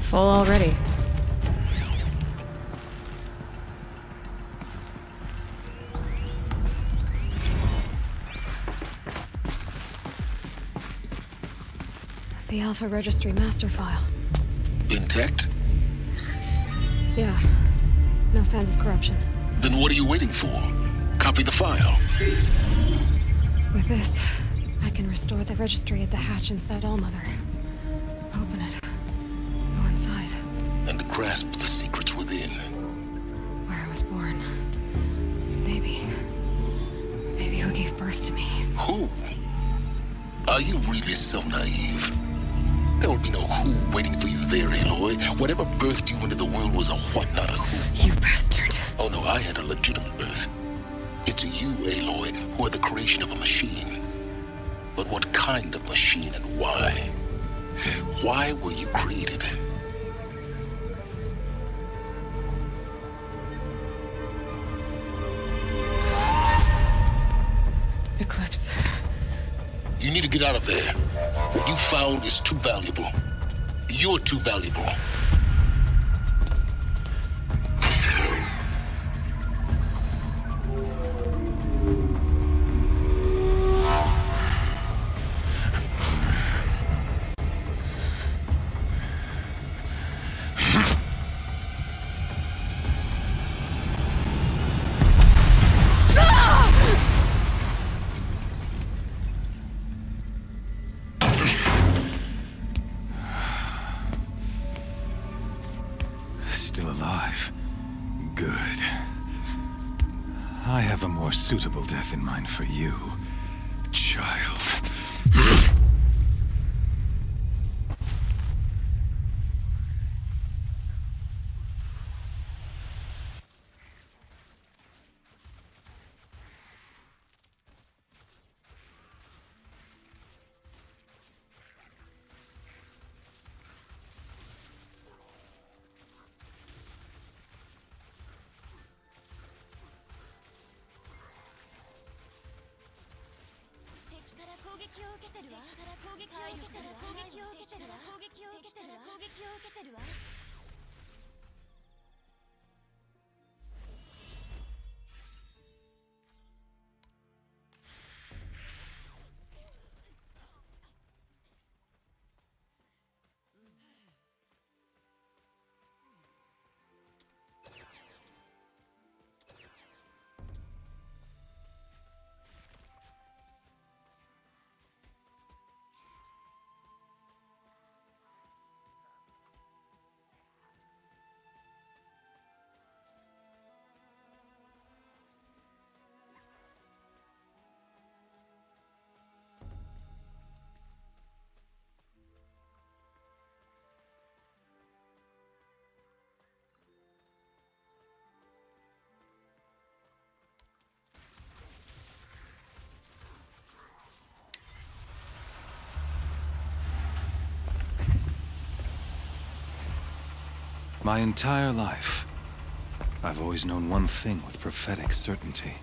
Full already. The Alpha Registry master file. Intact? Yeah. No signs of corruption. Then what are you waiting for? Copy the file. With this, I can restore the registry at the hatch inside Allmother. Open it. Go inside. And grasp the secrets within. Where I was born. Baby who gave birth to me. Who? Are you really so naive? There will be no who waiting for you there, Aloy. Whatever birthed you into the world was a what, not a who. You bastard. Oh no, I had a legitimate birth. It's you, Aloy, who are the creation of a machine. but what kind of machine and why? Why were you created? Eclipse. You need to get out of there. What you found is too valuable. You're too valuable. Still alive. Good. I have a more suitable death in mind for you, child. My entire life, I've always known one thing with prophetic certainty.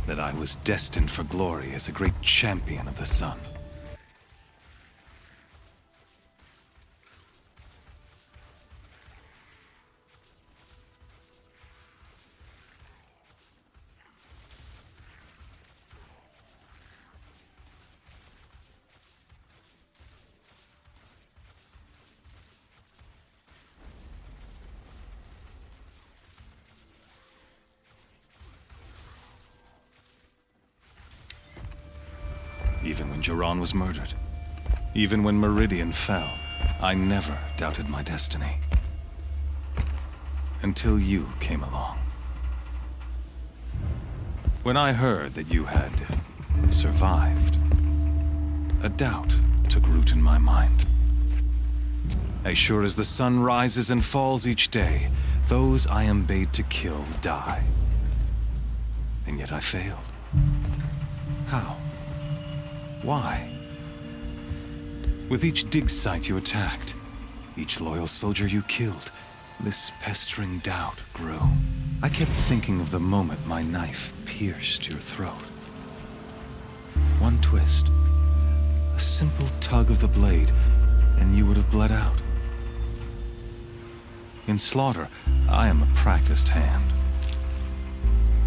That I was destined for glory as a great champion of the sun. Even when Jiran was murdered, even when Meridian fell, I never doubted my destiny. Until you came along. When I heard that you had survived, a doubt took root in my mind. As sure as the sun rises and falls each day, those I am bade to kill die. And yet I failed. How? Why? With each dig site you attacked, each loyal soldier you killed, this pestering doubt grew. I kept thinking of the moment my knife pierced your throat. One twist, a simple tug of the blade, and you would have bled out. In slaughter, I am a practiced hand.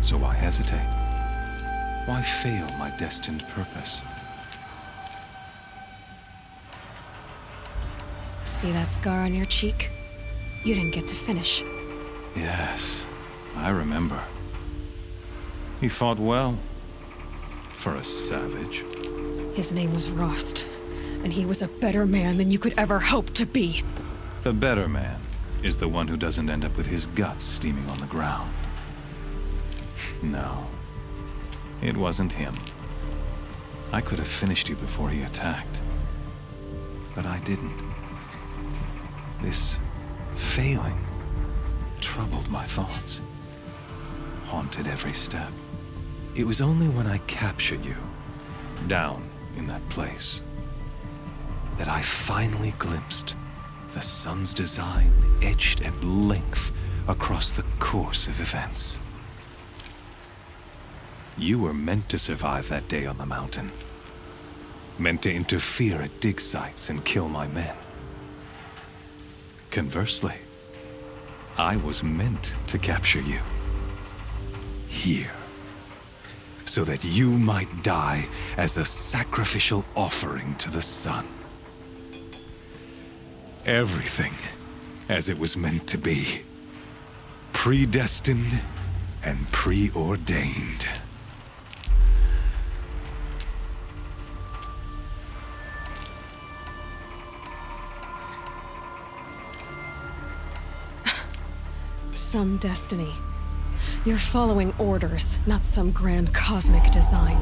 So why hesitate? Why fail my destined purpose? See that scar on your cheek? You didn't get to finish. Yes, I remember. He fought well. For a savage. His name was Rost, and he was a better man than you could ever hope to be. The better man is the one who doesn't end up with his guts steaming on the ground. No, it wasn't him. I could have finished you before he attacked. But I didn't. This failing troubled my thoughts, haunted every step. It was only when I captured you, down in that place, that I finally glimpsed the sun's design etched at length across the course of events. You were meant to survive that day on the mountain. Meant to interfere at dig sites and kill my men. Conversely, I was meant to capture you. Here. So that you might die as a sacrificial offering to the sun. Everything as it was meant to be. Predestined and preordained. Some destiny. You're following orders, not some grand cosmic design.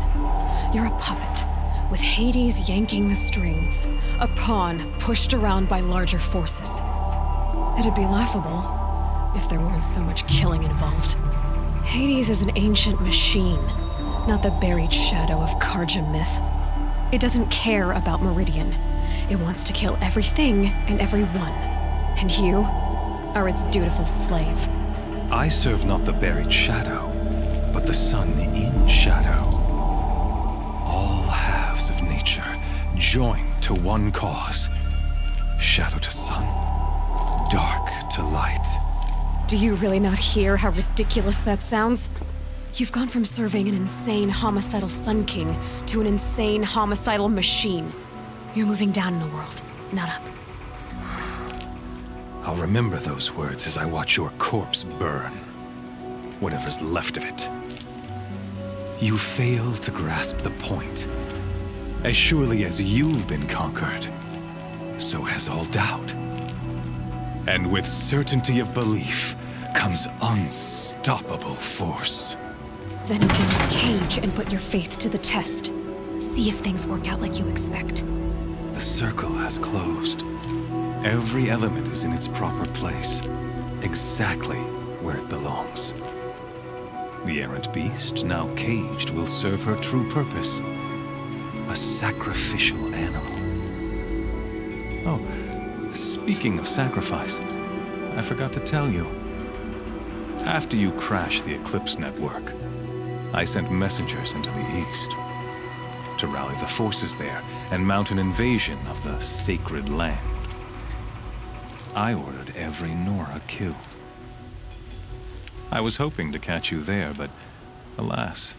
You're a puppet, with Hades yanking the strings. A pawn pushed around by larger forces. It'd be laughable if there weren't so much killing involved. Hades is an ancient machine, not the buried shadow of Karja myth. It doesn't care about Meridian. It wants to kill everything and everyone. And you are its dutiful slave. I serve not the buried shadow, but the sun in shadow. All halves of nature joined to one cause. Shadow to sun, dark to light. Do you really not hear how ridiculous that sounds? You've gone from serving an insane homicidal Sun King to an insane homicidal machine. You're moving down in the world, not up. I'll remember those words as I watch your corpse burn. Whatever's left of it. You fail to grasp the point. As surely as you've been conquered, so has all doubt. And with certainty of belief comes unstoppable force. Then get this cage and put your faith to the test. See if things work out like you expect. The circle has closed. Every element is in its proper place, exactly where it belongs. The errant beast, now caged, will serve her true purpose. A sacrificial animal. Oh, speaking of sacrifice, I forgot to tell you. After you crashed the Eclipse network, I sent messengers into the east to rally the forces there and mount an invasion of the sacred land. I ordered every Nora killed. I was hoping to catch you there, but alas,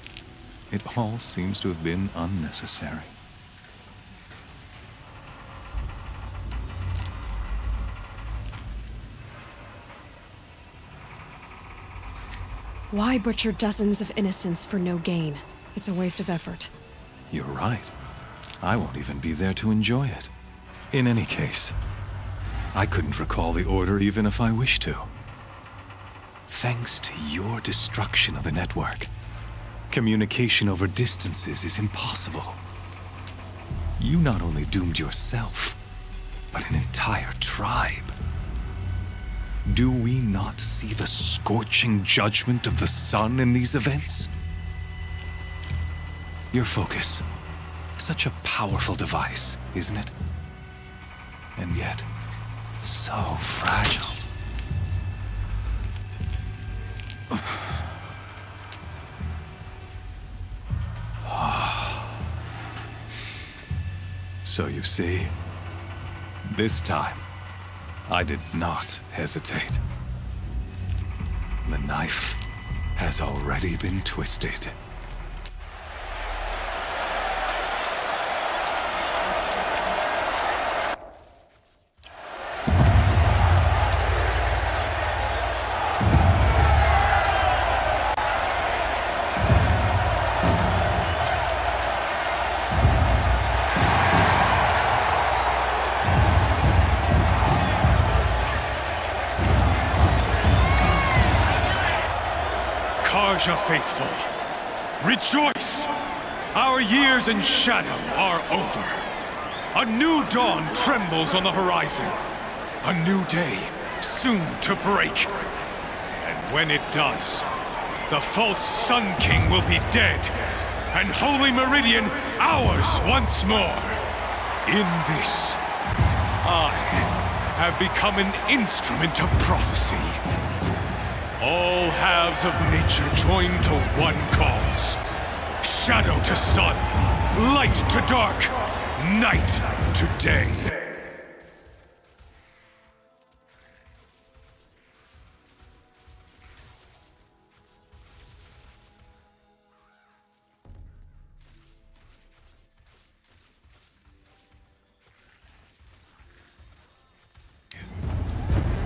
it all seems to have been unnecessary. Why butcher dozens of innocents for no gain? It's a waste of effort. You're right. I won't even be there to enjoy it. In any case, I couldn't recall the order even if I wished to. Thanks to your destruction of the network, communication over distances is impossible. You not only doomed yourself, but an entire tribe. Do we not see the scorching judgment of the sun in these events? Your focus, such a powerful device, isn't it? And yet, so fragile. So you see, this time, I did not hesitate. The knife has already been twisted. Karja faithful, rejoice! Our years in shadow are over. A new dawn trembles on the horizon. A new day soon to break. And when it does, the false Sun King will be dead, and Holy Meridian ours once more. In this, I have become an instrument of prophecy. All halves of nature join to one cause. Shadow to sun, light to dark, night to day.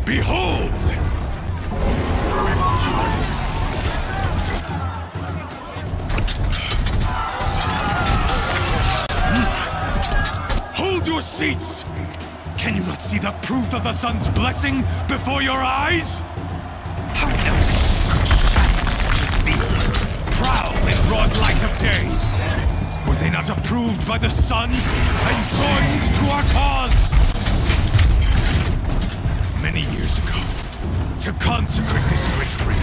Behold! Hold your seats! Can you not see the proof of the sun's blessing before your eyes? How else could shadows such as these prowl in broad light of day? Were they not approved by the sun and joined to our cause? Many years ago, to consecrate this great ring,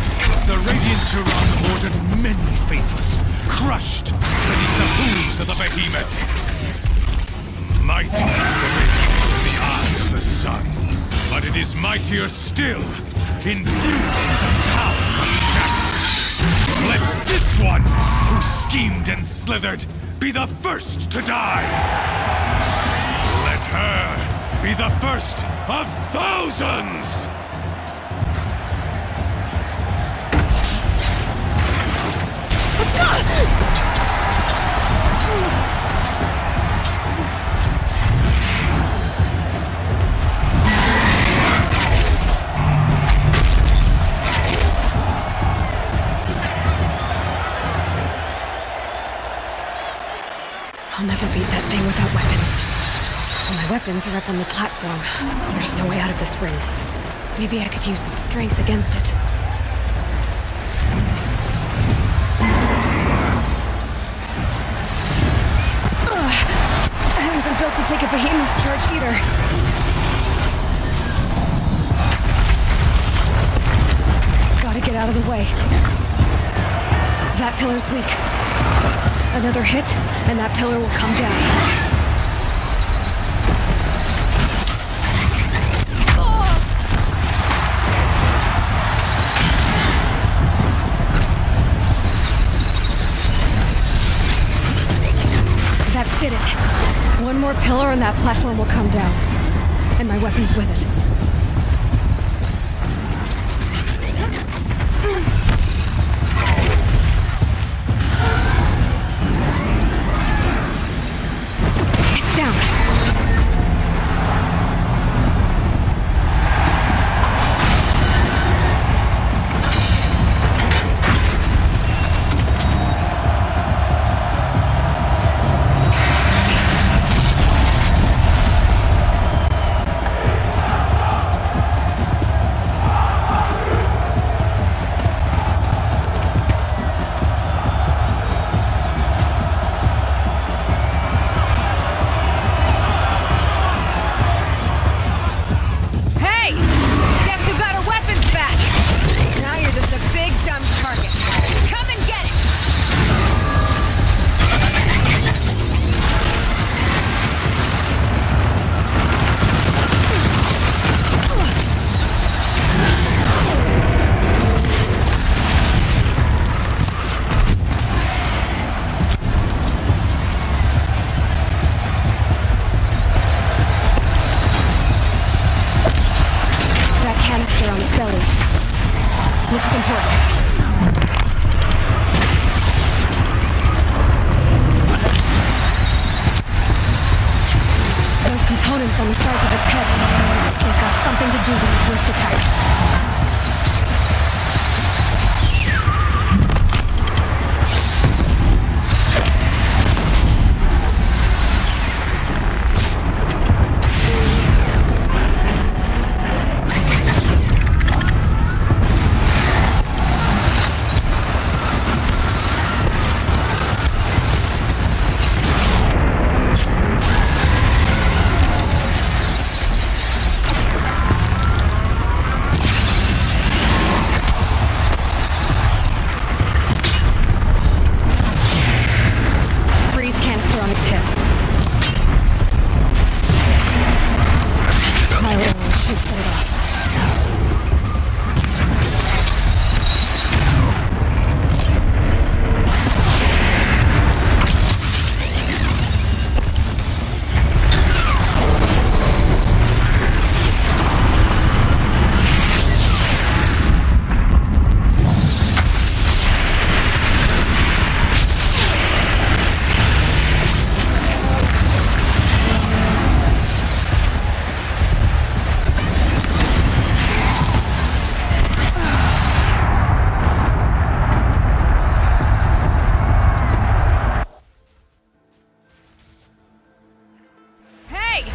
the Radiant Duran ordered many faithless, crushed beneath the hooves of the behemoth. Mighty is the radiance in the eyes of the sun, but it is mightier still, infused with the power of shadow. Let this one, who schemed and slithered, be the first to die. Let her be the first of thousands! I'll never beat that thing without weapons. Well, my weapons are up on the platform. There's no way out of this ring. Maybe I could use its strength against it. I wasn't built to take a behemoth's charge either. Gotta get out of the way. That pillar's weak. Another hit, and that pillar will come down. That did it. One more pillar and that platform will come down. And my weapon's with it. It's down. On the sides of its head. They've got something to do with these rift attacks. Hey!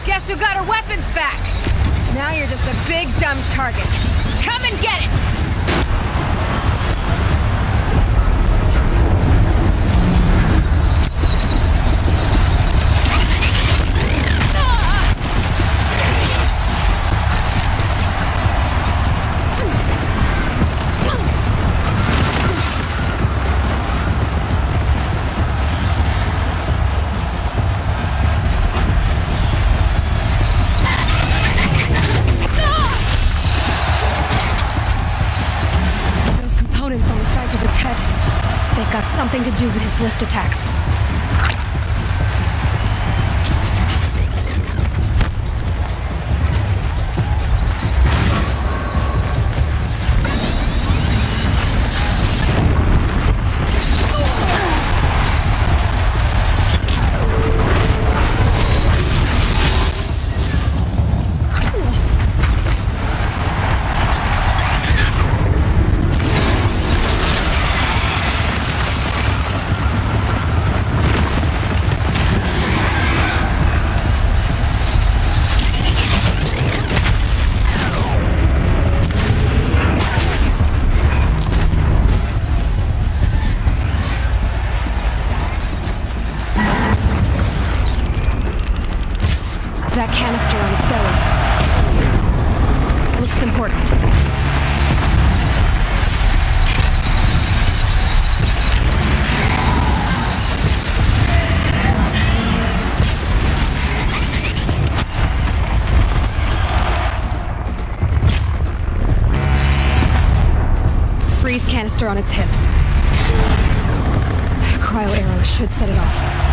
Guess who got her weapons back? Now you're just a big dumb target. Come and get it! Something to do with his lift attacks. That canister on its belly. Looks important. Freeze canister on its hips. Cryo arrow should set it off.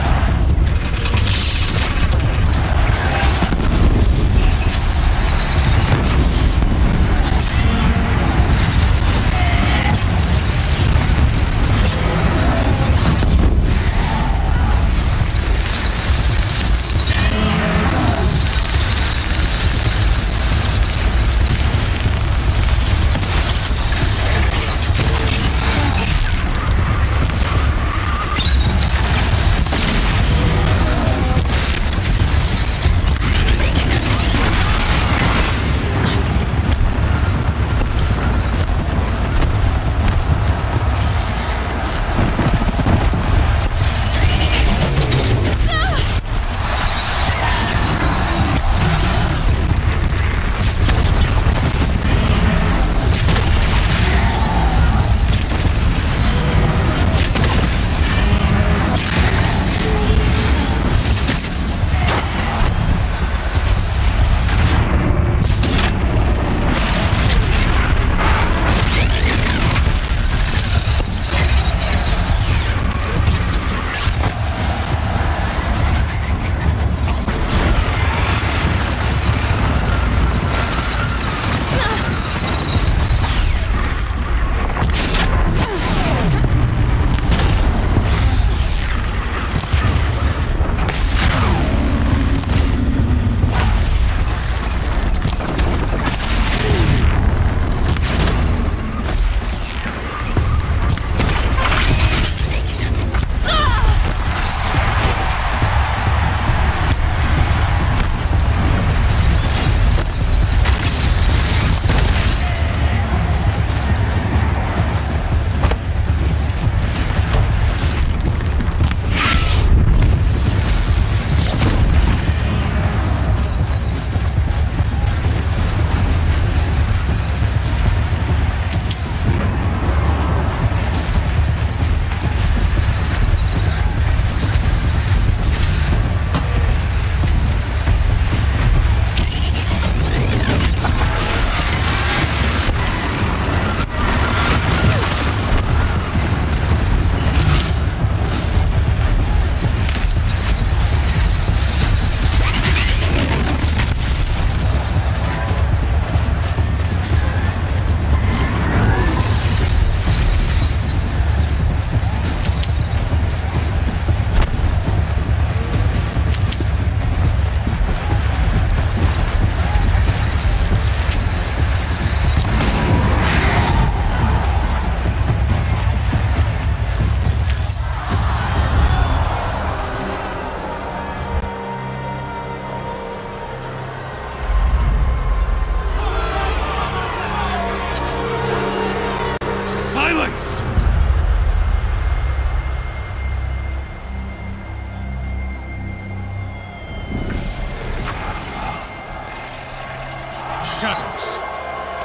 shadows.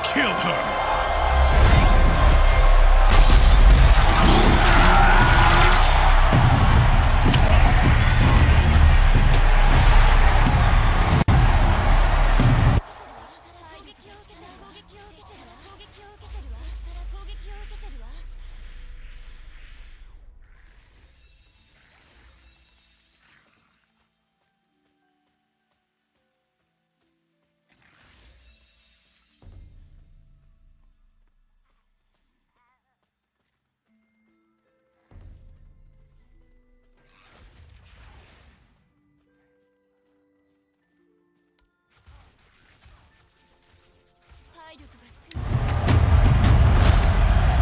Kill her.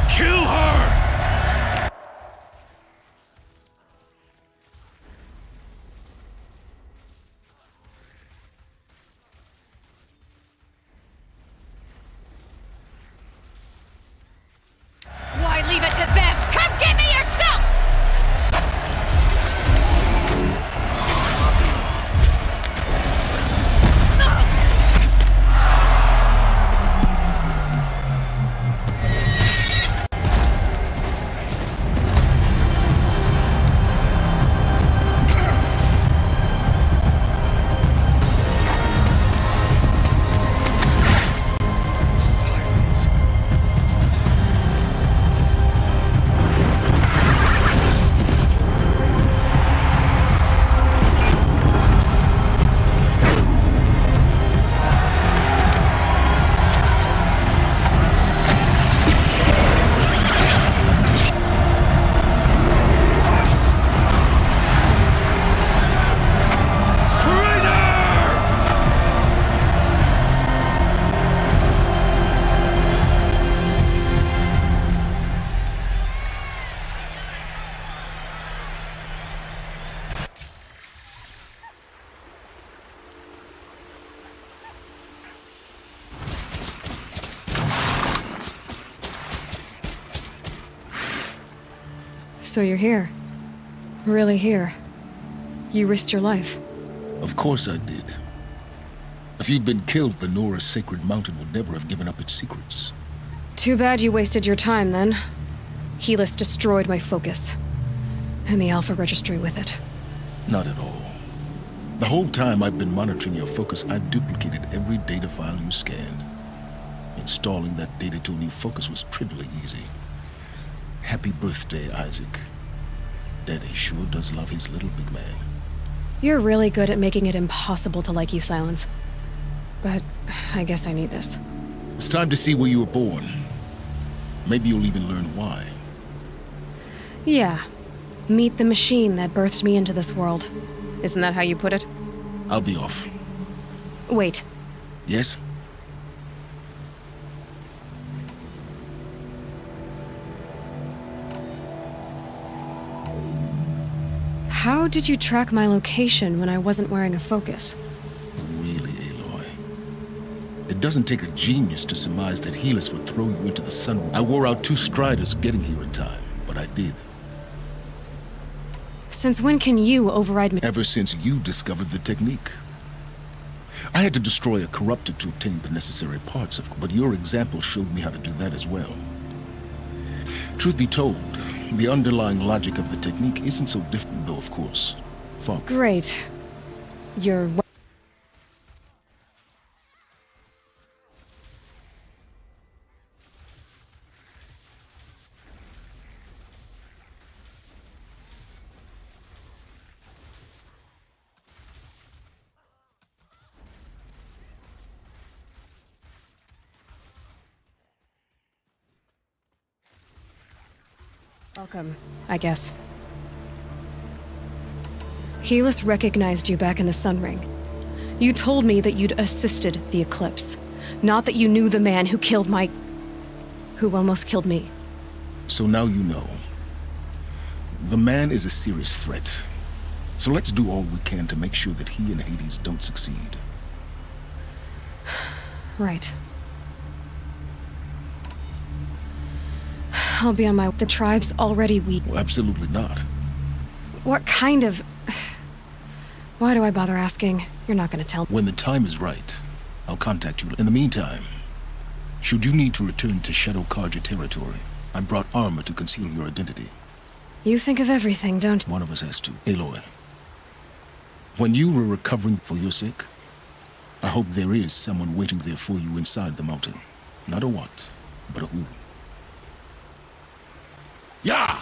Kill her! Why leave it to them? Come get me yourself! So you're here. Really here. You risked your life. Of course I did. If you'd been killed, the Nora's sacred mountain would never have given up its secrets. Too bad you wasted your time, then. Helis destroyed my focus. And the Alpha Registry with it. Not at all. The whole time I've been monitoring your focus, I've duplicated every data file you scanned. Installing that data to a new focus was trivially easy. Happy birthday, Isaac. Daddy sure does love his little big man. You're really good at making it impossible to like you, Silence. But I guess I need this. It's time to see where you were born. Maybe you'll even learn why. Yeah. Meet the machine that birthed me into this world. Isn't that how you put it? I'll be off. Wait. Yes? How did you track my location when I wasn't wearing a focus? Really, Aloy? It doesn't take a genius to surmise that Helis would throw you into the sun. I wore out 2 striders getting here in time, but I did. Since when can you override me? Ever since you discovered the technique. I had to destroy a corruptor to obtain the necessary parts, but your example showed me how to do that as well. Truth be told, the underlying logic of the technique isn't so different, though, of course. Fuck. Great. You're... welcome, I guess. Helis recognized you back in the Sun Ring. You told me that you'd assisted the Eclipse, not that you knew the man who killed who almost killed me. So now you know. The man is a serious threat. So let's do all we can to make sure that he and Hades don't succeed. Right. I'll be on my... The tribe's already weak. Well, absolutely not. What kind of... Why do I bother asking? You're not gonna tell me. When the time is right, I'll contact you. In the meantime, should you need to return to Shadow Karja territory, I brought armor to conceal your identity. You think of everything, don't you? One of us has to. Aloy. When you were recovering for your sake, I hope there is someone waiting there for you inside the mountain. Not a what, but a who. Yeah!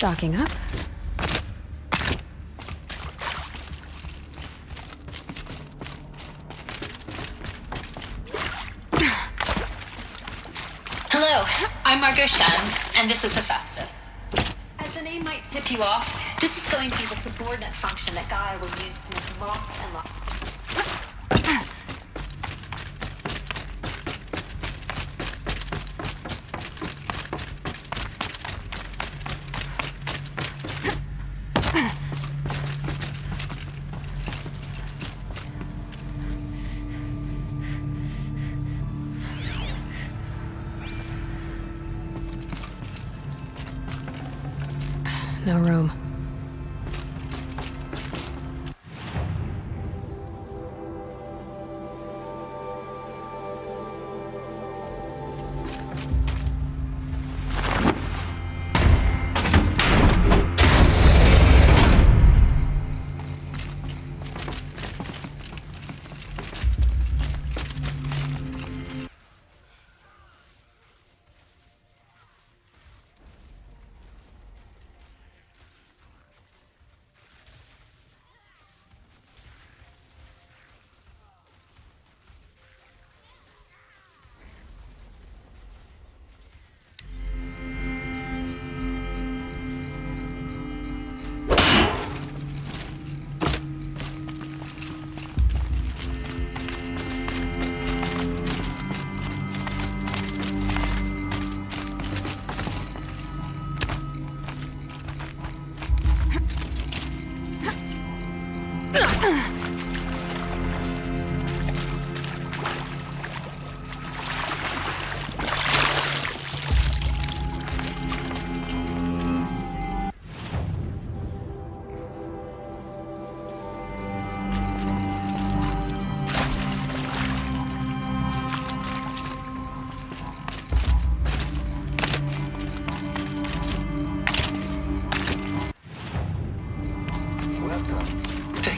Stocking up. Hello, I'm Margot Shen, and this is Hephaestus. As the name might tip you off, this is going to be the subordinate function that Gaia will use to make lots and lots. No room.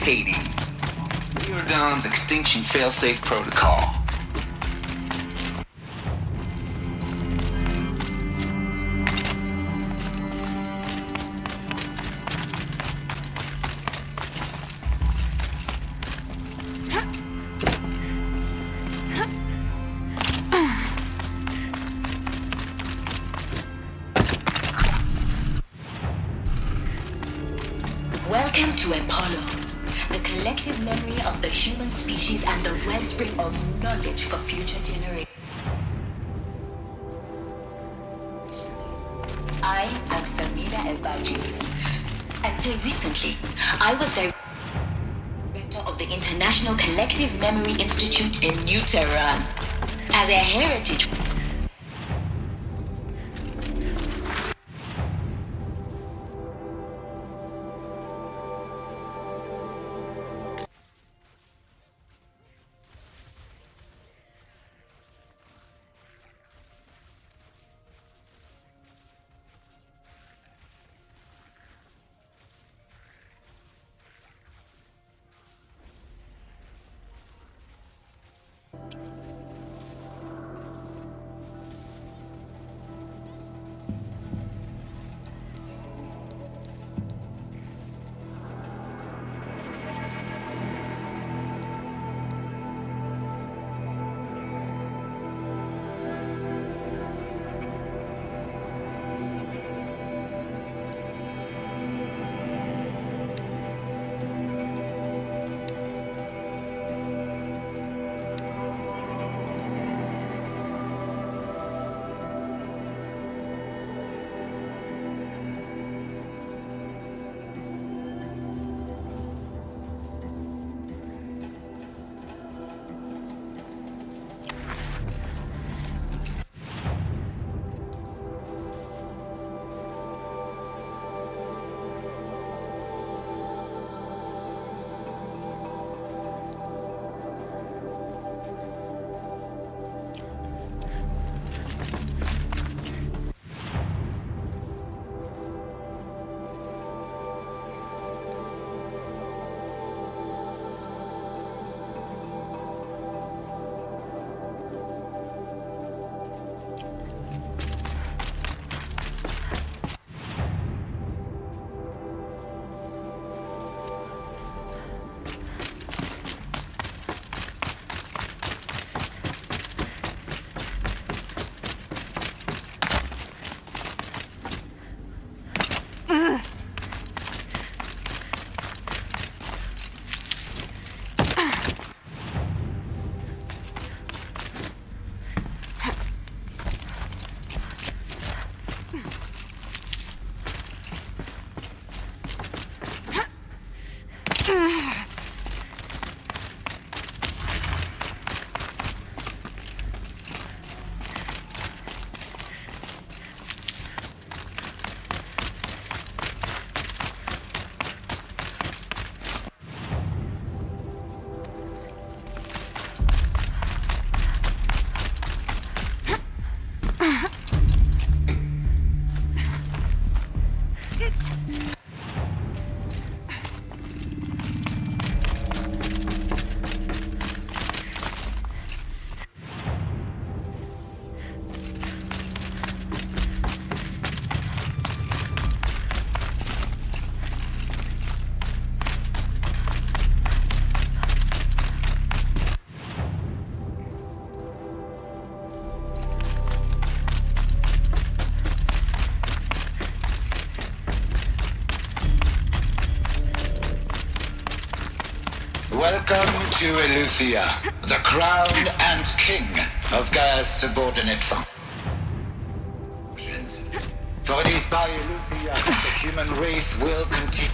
Hades. Zero Dawn's extinction failsafe protocol. Welcome to Apollo, the collective memory of the human species and the wellspring of knowledge for future generations. I am Samina Elbaji. Until recently, I was director of the International Collective Memory Institute in New Tehran. As a heritage Welcome to Eleuthia, the crown and king of Gaia's subordinate functions. For it is by Eleuthia that the human race will continue.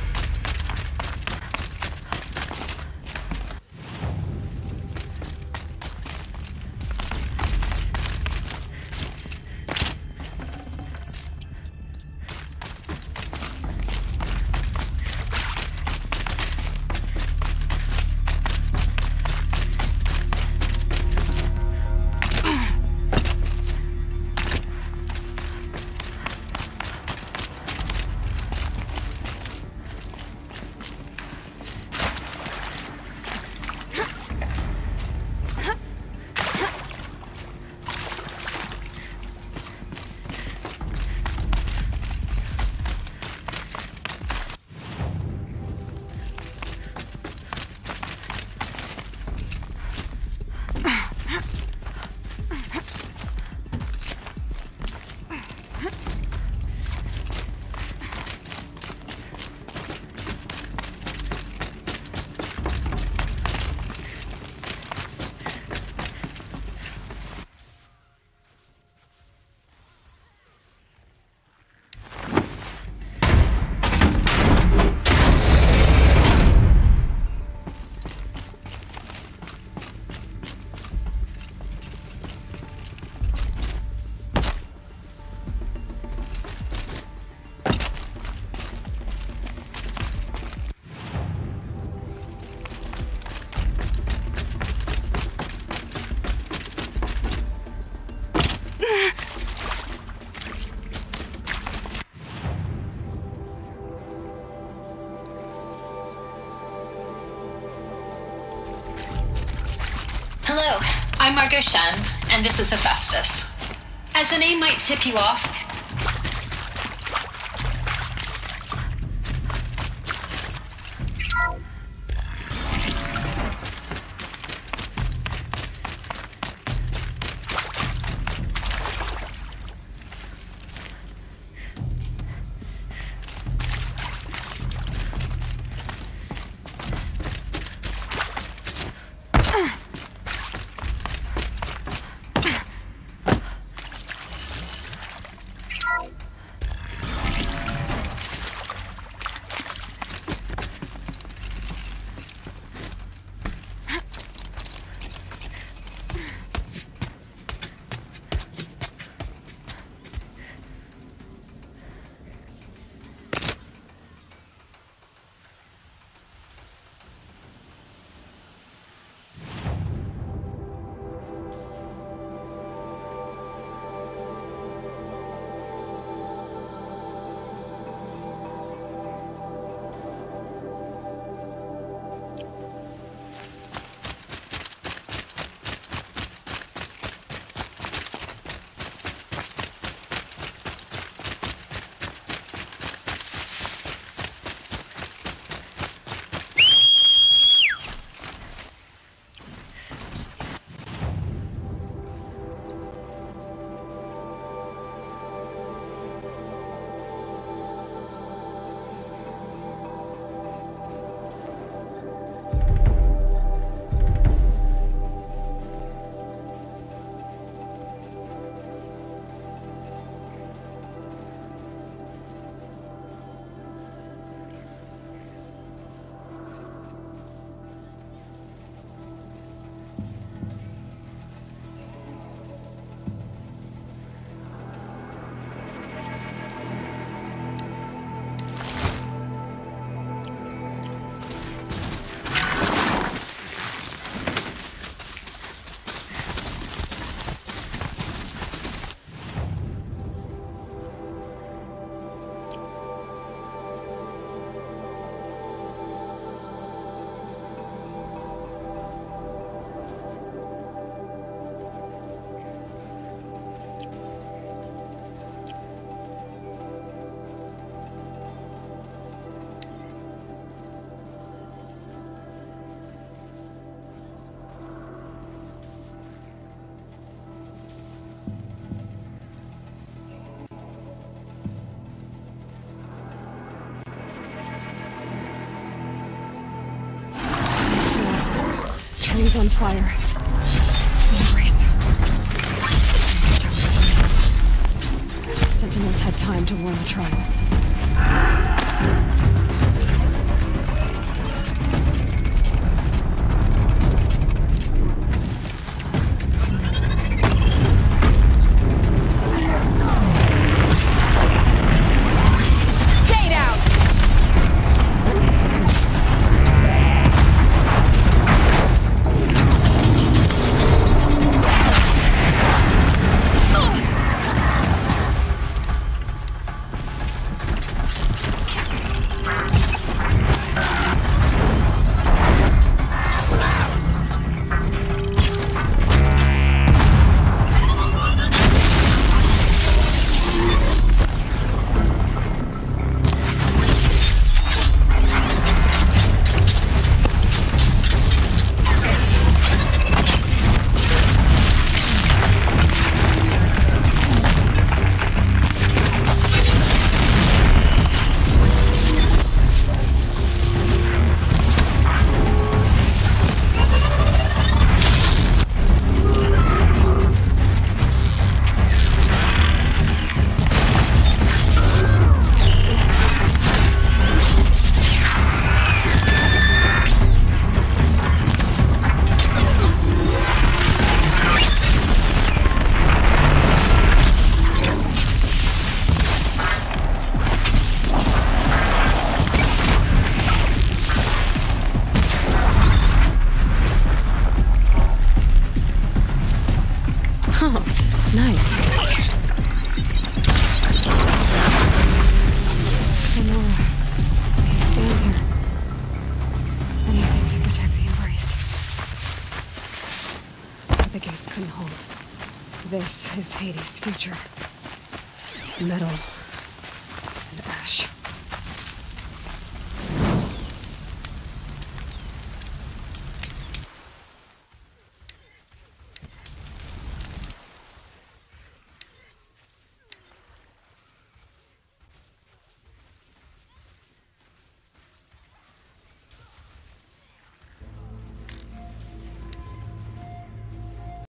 Hello, I'm Margot Shen, and this is Hephaestus. As the name might tip you off, Everything's on fire. Embrace. Sentinels had time to warn the trial. This is Hades' future. Metal